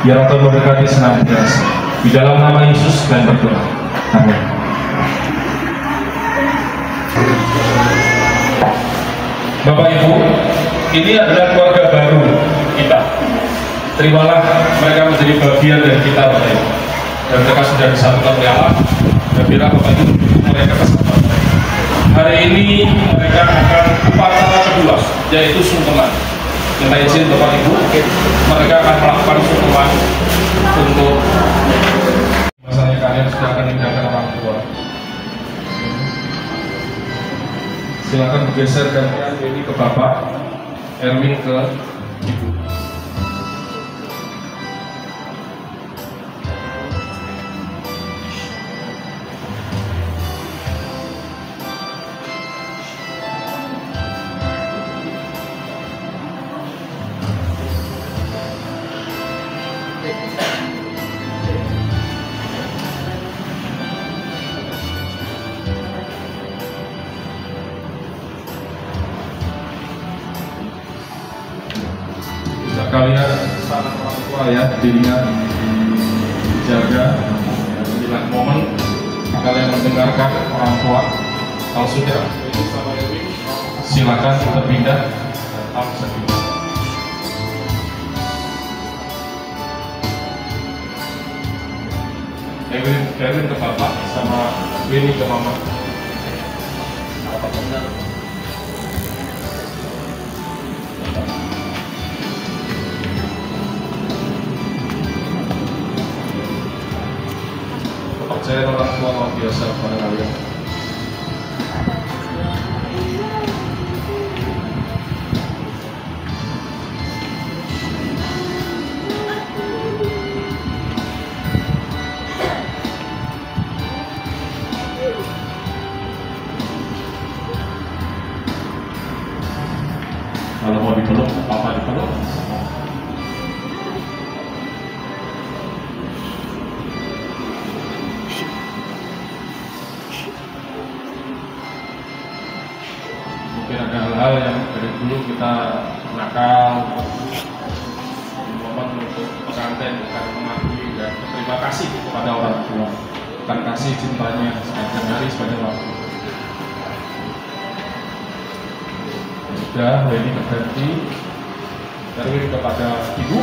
Biar Tuhan memberkati senantiasa. Di dalam nama Yesus kami berdoa. Amin. Bapak Ibu, ini adalah keluarga baru kita. Terimalah mereka menjadi bagian dari kita, Bapak Ibu. Dan mereka sudah disatukan oleh Allah. Dan biarlah Bapak Ibu mereka kesatuan. Hari ini mereka akan upacara kedua, yaitu sungkeman. Minta izin Bapak Ibu, mereka akan melakukan sungkeman Silakan bergeser gantian ini ke Bapak, Erwin ke Ibu. Kalian salah orang tua ya, dirinya dijaga. Bila momen kalian mendengarkan orang tua, kalau sudah ini sama Erwin, silakan berpindah dan tak sedih. Erwin ke Bapak sama Winnie ke Mama. Saya orang tua luar biasa pada kalian. Kalau mau dipeluk, apa dipeluk? Mungkin ada hal-hal yang dari dulu kita nakal, momen untuk pengantin akan mengakui dan berterima kasih kepada orang tua, akan kasih cintanya sepanjang hari sepanjang waktu. Sudah, Leni berganti, Erwin kepada Ibu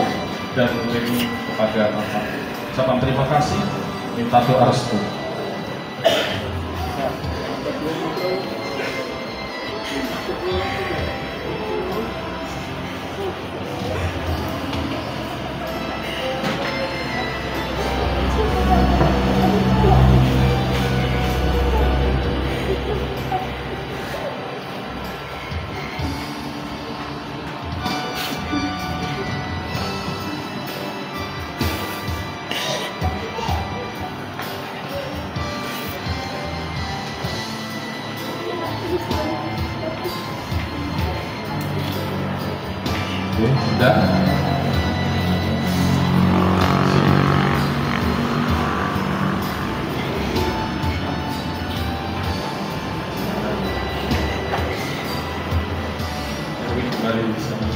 dan Leni kepada Bapak. Ucapan terima kasih, minta doa restu. Oke, sudah. Erwin kembali di sana.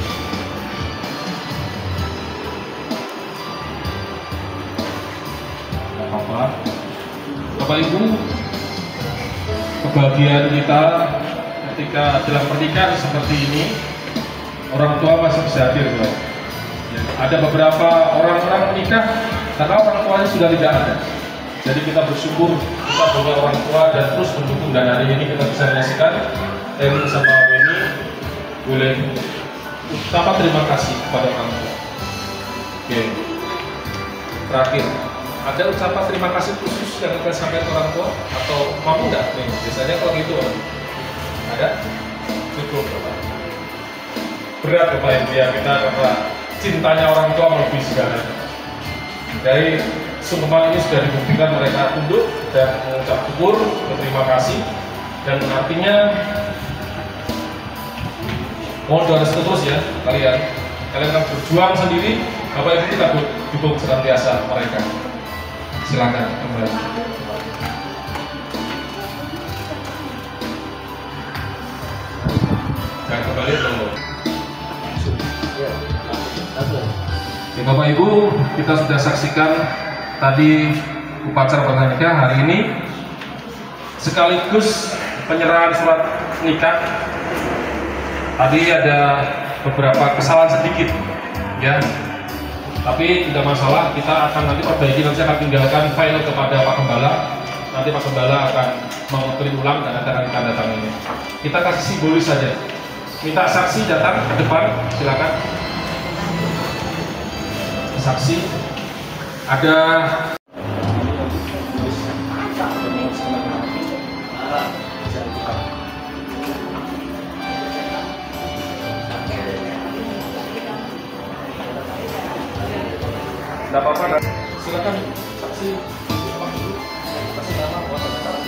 Tidak apa-apa. Bapak Ibu, kebahagiaan kita ketika dalam pernikahan seperti ini, orang tua masih bisa hadir, Pak. Ya, ada beberapa orang menikah karena orang tuanya sudah tidak ada. Jadi kita bersyukur kita punya orang tua dan terus mendukung, dan hari ini kita bisa menyaksikan Erwin sama Winnie boleh ucapkan terima kasih kepada orang tua. Oke. Terakhir, ada ucapan terima kasih khusus yang akan sampaikan ke orang tua atau mampu nggak? Nih, biasanya kalau gitu ada cukup, Bapak. Berat Bapak Ibu ya, kita karena cintanya orang tua melebihi segalanya. Dari sungkeman ini sudah dibuktikan mereka tunduk dan mengucap syukur, berterima kasih, dan artinya mohon doa restu terus ya kalian akan berjuang sendiri. Bapak Ibu kita dukung senantiasa mereka. Silakan kembali. Dan kembali dulu. Ya, Bapak Ibu, kita sudah saksikan tadi upacara pernikahan hari ini sekaligus penyerahan surat nikah. Tadi ada beberapa kesalahan sedikit, ya. Tapi tidak masalah, kita akan nanti perbaiki, nanti akan tinggalkan file kepada Pak Gembala. Nanti Pak Gembala akan mengutip ulang dan akan tanda tangan ini. Kita kasih simbolis saja. Minta saksi datang ke depan, silakan. Saksi ada Tidak apa-apa. Silakan saksi kasih nama buat acara.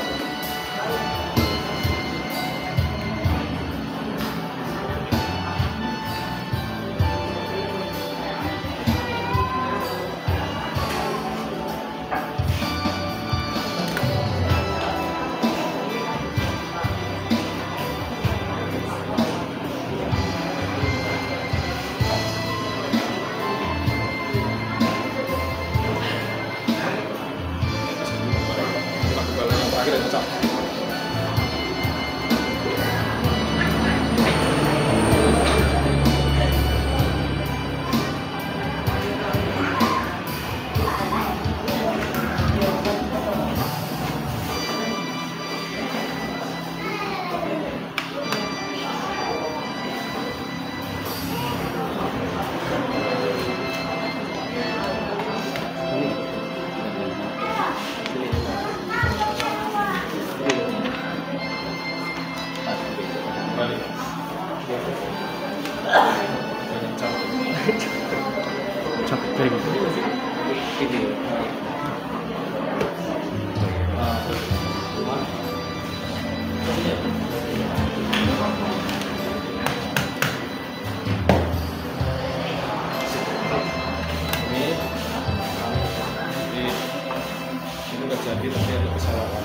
Ini udah jadi tapi ada kesalahan.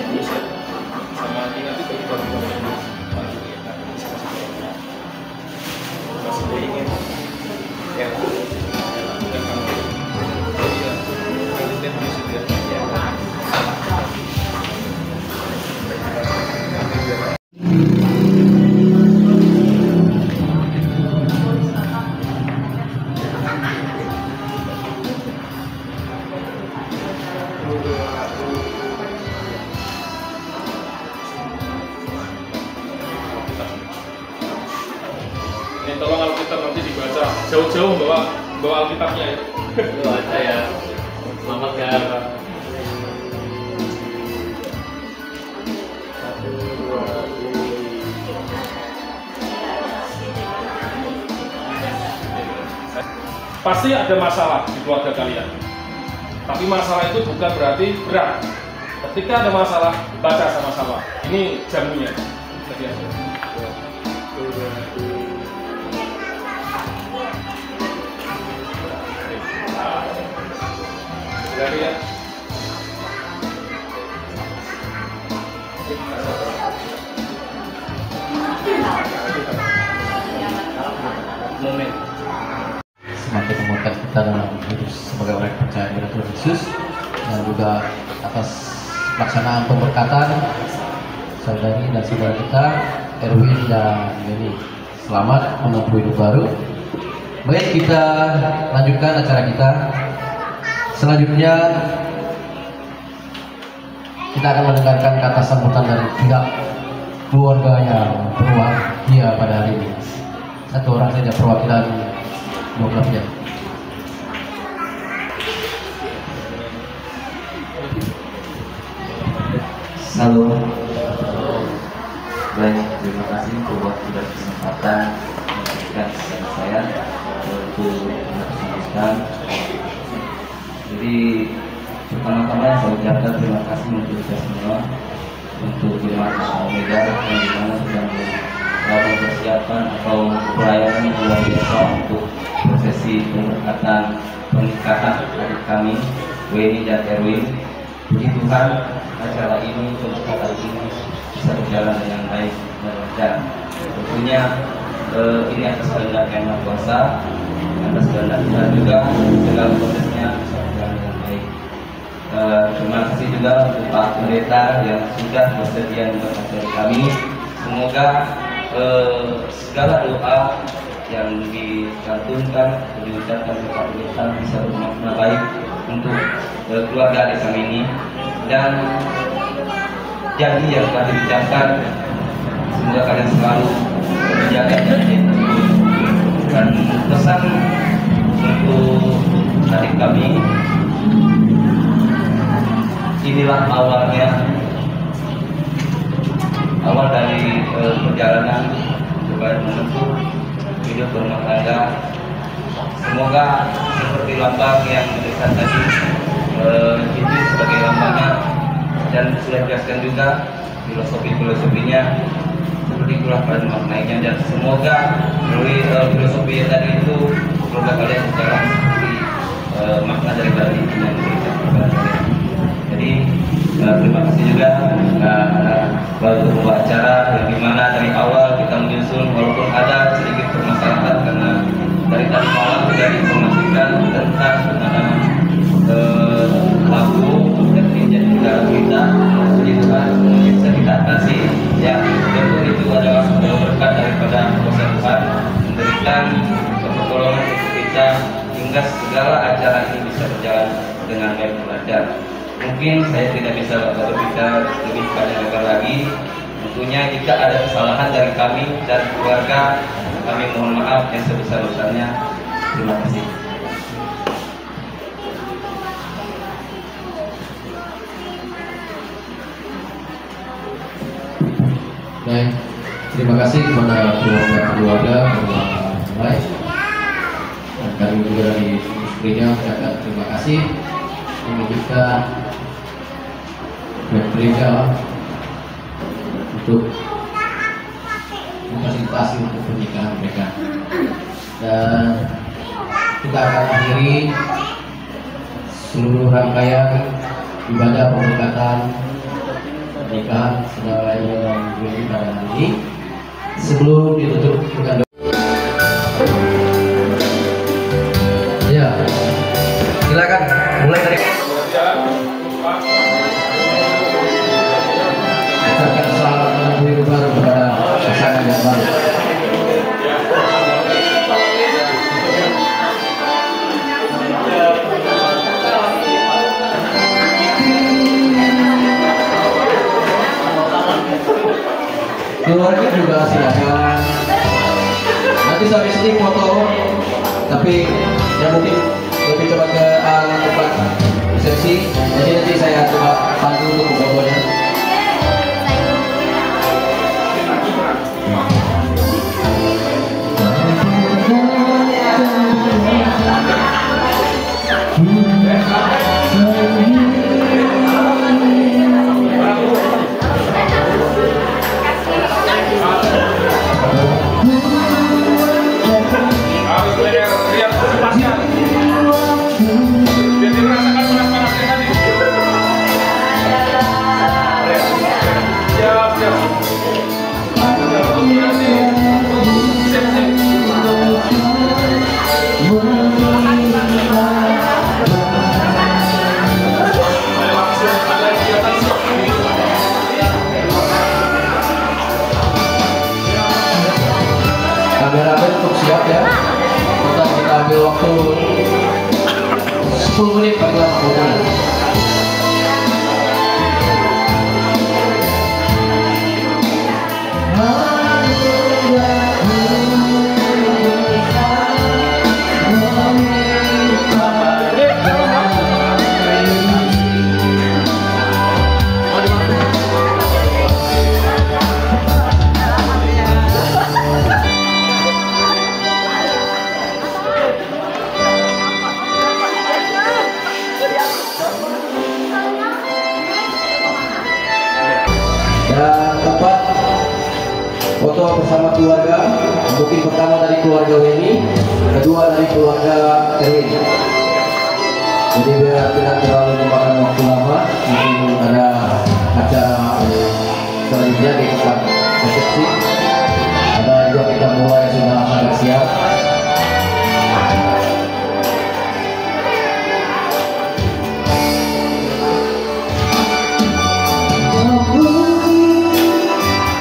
Nanti sama ini nanti bagi barang-barang masih ingin ya dan kamu iya nanti lihat di situ ya. Ini tolong Alkitab nanti dibaca jauh-jauh bawa Alkitabnya ya. Baca ya. Selamat ya. Pasti ada masalah di keluarga kalian. Tapi masalah itu bukan berarti berat. Ketika ada masalah, baca sama-sama. Ini jamunya. Jadi aja. Jadi ya. Momen. Semakin menguatkan kita dalam hidup sebagai orang yang percaya kepada Tuhan Yesus, dan juga atas pelaksanaan pemberkatan saudari dan saudara kita Erwin dan Yeni. Selamat menempuh hidup baru. Baik, kita lanjutkan acara kita. Selanjutnya kita akan mendengarkan kata sambutan dari pihak keluarga yang berbahagia pada hari ini. Satu orang saja perwakilan dua belah pihak. Halo. Baik, terima kasih buat sudah kesempatan memberikan kepada saya untuk menyampaikan. Jadi pertama-tama saya ucapkan terima kasih untuk kita semua, untuk jemaat Omega yang dimana sedang mempersiapkan atau pelayanan yang luar biasa untuk prosesi pemberkatan pernikahan adik kami Weni dan Erwin. Puji Tuhan, acara ini pemberkatan ini bisa berjalan dengan baik dan lancar. Tentunya ini atas kehendak Yang Maha Kuasa, atas kehendak Tuhan juga segala prosesnya bisa berjalan dengan baik. Terima kasih juga untuk Pak Pendeta yang sudah bersedia memberkati kami. Semoga segala doa yang dicantumkan atau diucapkan oleh Pak Pendeta bisa bermakna baik untuk keluarga adik kami ini, dan janji yang telah diucapkan semoga kalian selalu menjaga janji tersebut. Dan pesan untuk adik kami, inilah awal dari perjalanan supaya menempuh hidup berumah tangga. Semoga seperti lambang yang diberikan tadi, itu sebagai lambangnya, dan sudah dijelaskan juga filosofinya seperti itulah pada maknanya, dan semoga melalui filosofi yang tadi itu keluarga kalian berjalan seperti makna dari yang diberikan kepada kalian. Jadi terima kasih juga untuk pembawa acara yang dimana dari awal kita menyusun walaupun ada sedikit permasalahan karena dari tadi malam sudah diinformasikan tentang penanaman lampu dan tinjau juga kita, jadi itu kan bisa kita atasi. Ya, tentu itu adalah berkat daripada kuasa Tuhan memberikan pertolongan untuk kita hingga segala acara ini bisa berjalan dengan baik dan lancar. Mungkin saya tidak bisa berbicara lebih banyak lagi. Tentunya jika ada kesalahan dari kami dan keluarga, kami mohon maaf yang sebesar-besarnya. Terima kasih. Baik, terima kasih kepada keluarga baik. Dan kami juga dari istrinya mengucapkan terima kasih. Ini kita gereja untuk memfasilitasi untuk pernikahan mereka, dan kita akan akhiri seluruh rangkaian ibadah pemberkatan pernikahan saudara yang berada pada hari ini sebelum ditutup dengan doa. Ya, silakan mulai dari ucapkan selamat menempuh hidup baru kepada pasangan yang baru. Keluarga juga silakan. Nanti sampai sini foto, tapi yang mungkin lebih cepat ke tempat resepsi. Jadi nanti saya coba bantu untuk fotonya. Kameramen untuk siap ya. Kita ambil waktu 10 menit bagi fotonya. Dan keempat, foto bersama keluarga. Mungkin pertama dari keluarga Weni, kedua dari keluarga Erwin. Jadi biar tidak terlalu memakan waktu lama, mungkin ada acara selanjutnya di tempat resepsi. Ada juga kita mulai sudah agak siap.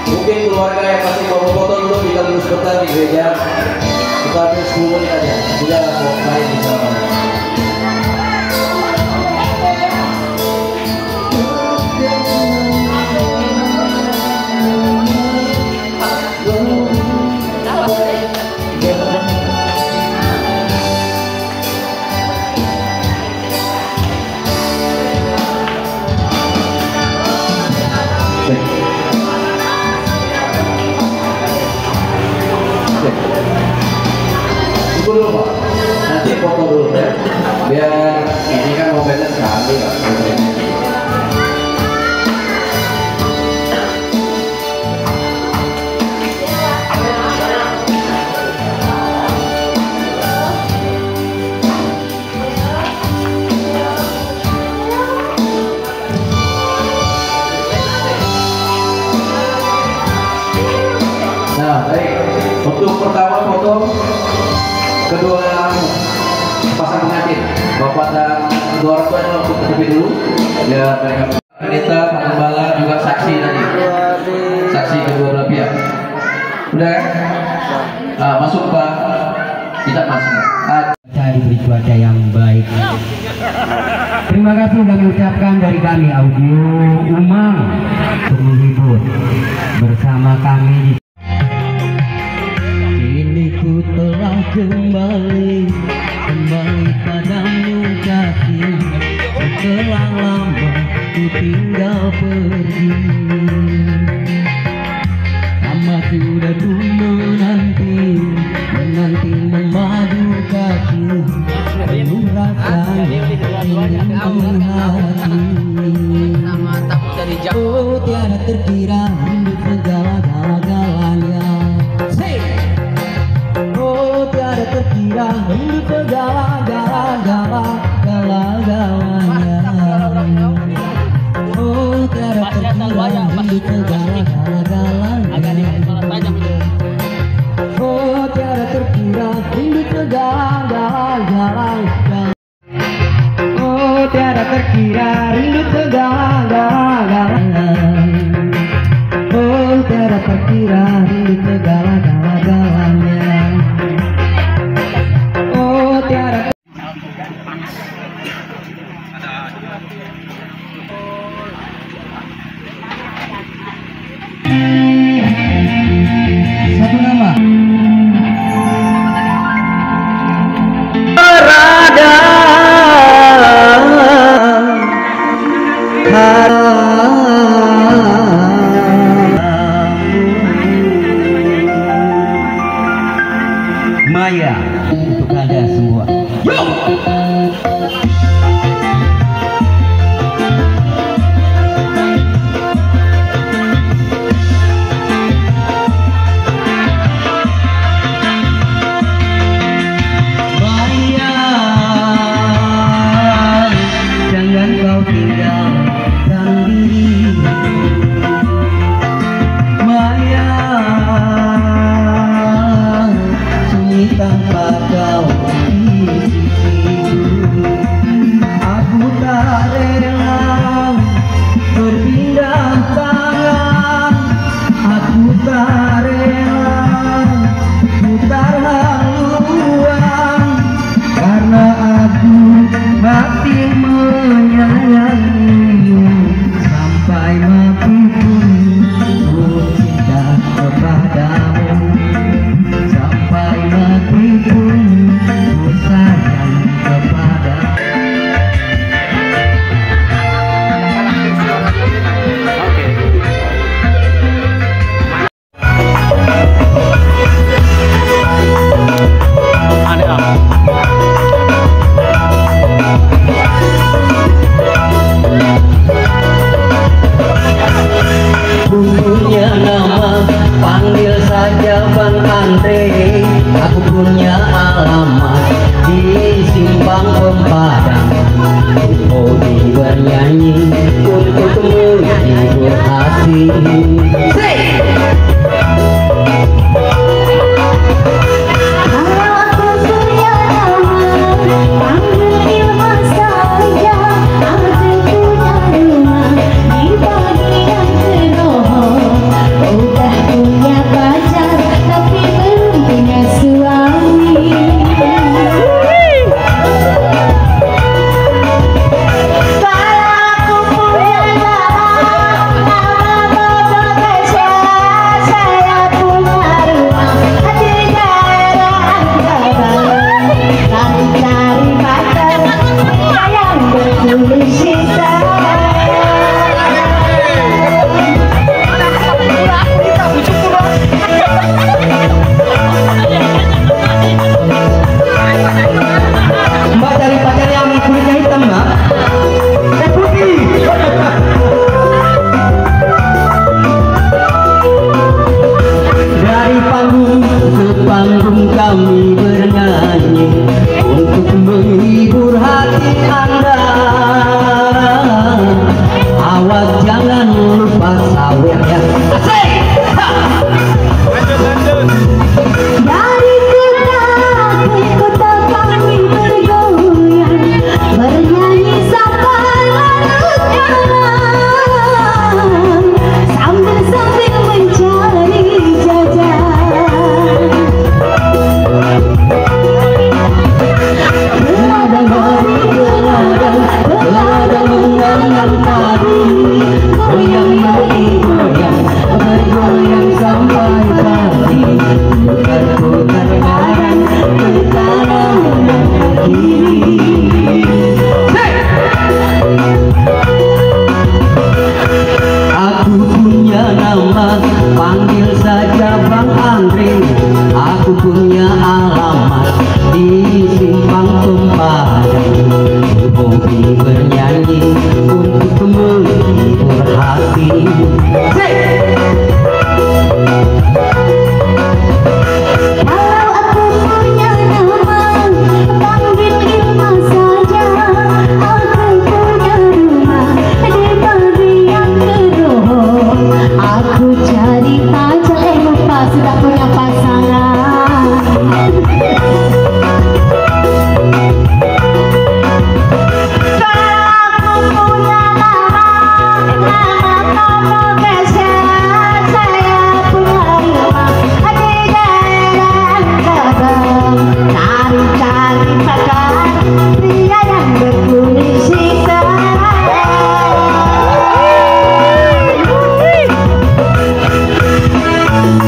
Mungkin keluarga yang masih mau foto dulu bisa dulu sebentar di gereja. Kita ambil 10 menit aja. Tidak mau main di sana. Tunggu dulu Pak, nanti foto dulu ya, biar ini kan mobilnya sekali Pak. Nah, baik. Untuk pertama foto kedua pasang pengantin, bapak dan kedua orang tua untuk lebih dulu. Ya, mereka wanita, Pak Gembala juga saksi tadi, saksi kedua belah pihak. Udah kan? Nah, masuk Pak, tidak masuk. Diberi cuaca yang baik. Terima kasih kami ucapkan dari kami audio Umang untuk menghibur bersama kami. Kini ku telah kembali padamu kaki. Setelah lama ku tinggal pergi. Lama sudah ku menanti memadu kaki. Penuh rasanya ingin hati. Oh tiada terkira hidup segala-galanya. Oh tiada terkira hidup segala-galanya. Oh tiada terkira hidup segala-galanya. Oh tiada terkira hidup segala-galanya. Oh tiada terkira rindu segala-galanya. Oh tiada terkira rindu segala-galanya. Oh tiada. Satu nama. Berada Maya untuk Anda semua. Maya, jangan kau tinggal sendiri. Maya, sunyi tanpa kau di sisiku. Aku tak rela berpindah tangan. Aku tak rela putar haluan, karena aku masih menyayangimu. Sampai mati pun ku cinta kepadamu. Sampai mati pun ku sayang kepadamu. Punya nama, panggil saja Bang Andre. Aku punya alamat di Simpang Pempadan. Hobi bernyanyi untuk menghibur hati. Kalau aku punya nama kami bernyanyi untuk menghibur hati Anda. Awas jangan lupa sawer ya. Asik! Dari kota ke kota kami bergoyang, bernyanyi sampai larut malam, sambil mencari jajan. Beladang mengenang padi, goyang lagi goyang, bergoyang sampai pagi, putar-putar badan ke kanan dan ke kiri. Aku punya nama, panggil saja Bang Andre. Aku punya alamat di Simpang Pempadan. Hobi bernyanyi untuk menghibur hati. Kalau aku punya nama, panggil Irma saja. Aku punya rumah di bagian kedua. Aku cari pacar, lupa sudah punya pasangan. Cari-cari pacar pria yang berkulit hitam.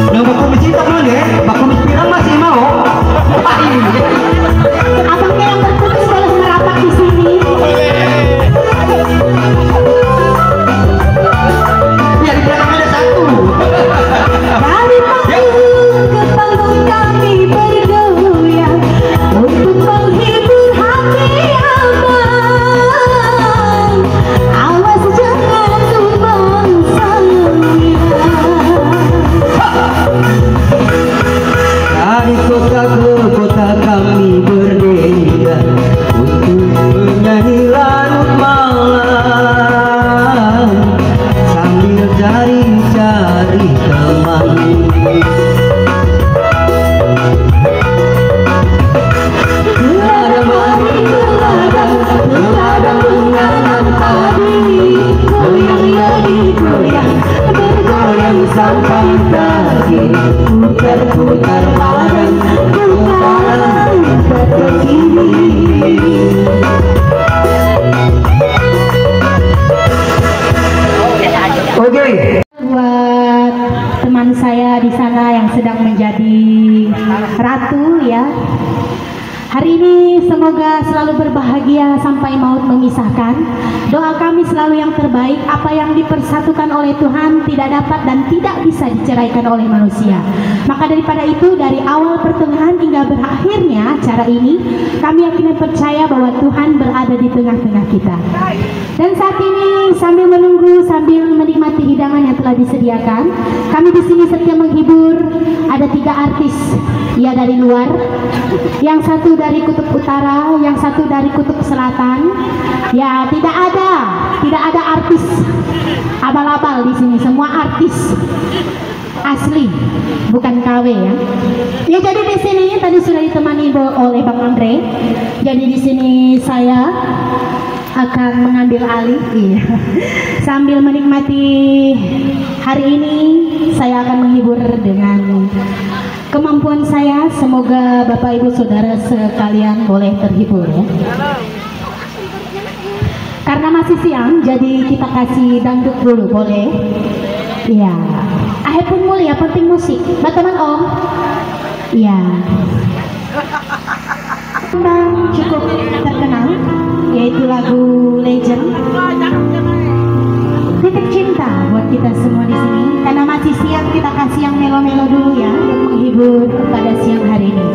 Yang berkulit hitam mana ya? Berkulit pirang masih mau? Abangnya yang berkulit boleh merapat di sini. Ya di belakang ada satu. Dari panggung ke panggung kami bergoyang untuk menghibur hati abang. Awas jangan tumbang sayang. Dari kota ke kota kami berbeda untuk menyanyi larut malam, sambil cari-cari teman. Beladang mengenang padi, goyang lagi goyang, bergoyang sampai pagi, putar-putar badan ke kanan ke kiri. Oke. Buat teman saya di sana yang sedang menjadi ratu ya. Hari ini semoga selalu berbahagia sampai maut memisahkan. Doa kami selalu yang terbaik. Apa yang dipersatukan oleh Tuhan tidak dapat dan tidak bisa diceraikan oleh manusia. Maka daripada itu, dari awal pertengahan hingga berakhirnya acara ini, kami yakin dan percaya bahwa Tuhan berada di tengah-tengah kita. Dan saat ini sambil menunggu, sambil menikmati hidangan yang telah disediakan, kami di sini setia menghibur. Ada 3 artis ya dari luar, yang satu dari kutub utara, yang satu dari kutub selatan. Ya tidak ada artis abal-abal di sini, semua artis asli, bukan KW ya. Ya jadi di sini tadi sudah ditemani oleh Bang Andre. Jadi di sini saya akan mengambil alih sambil menikmati hari ini. Saya akan menghibur dengan kemampuan saya. Semoga Bapak Ibu Saudara sekalian boleh terhibur ya. Karena masih siang, jadi kita kasih dangdut dulu, boleh? Iya. Ahe pun mulia, penting musik. Teman Om. Iya. Cukup terkenal, yaitu lagu Legend. Titik cinta buat kita semua di sini. Karena masih siang, kita kasih yang melo-melo dulu ya, untuk menghibur pada siang hari ini.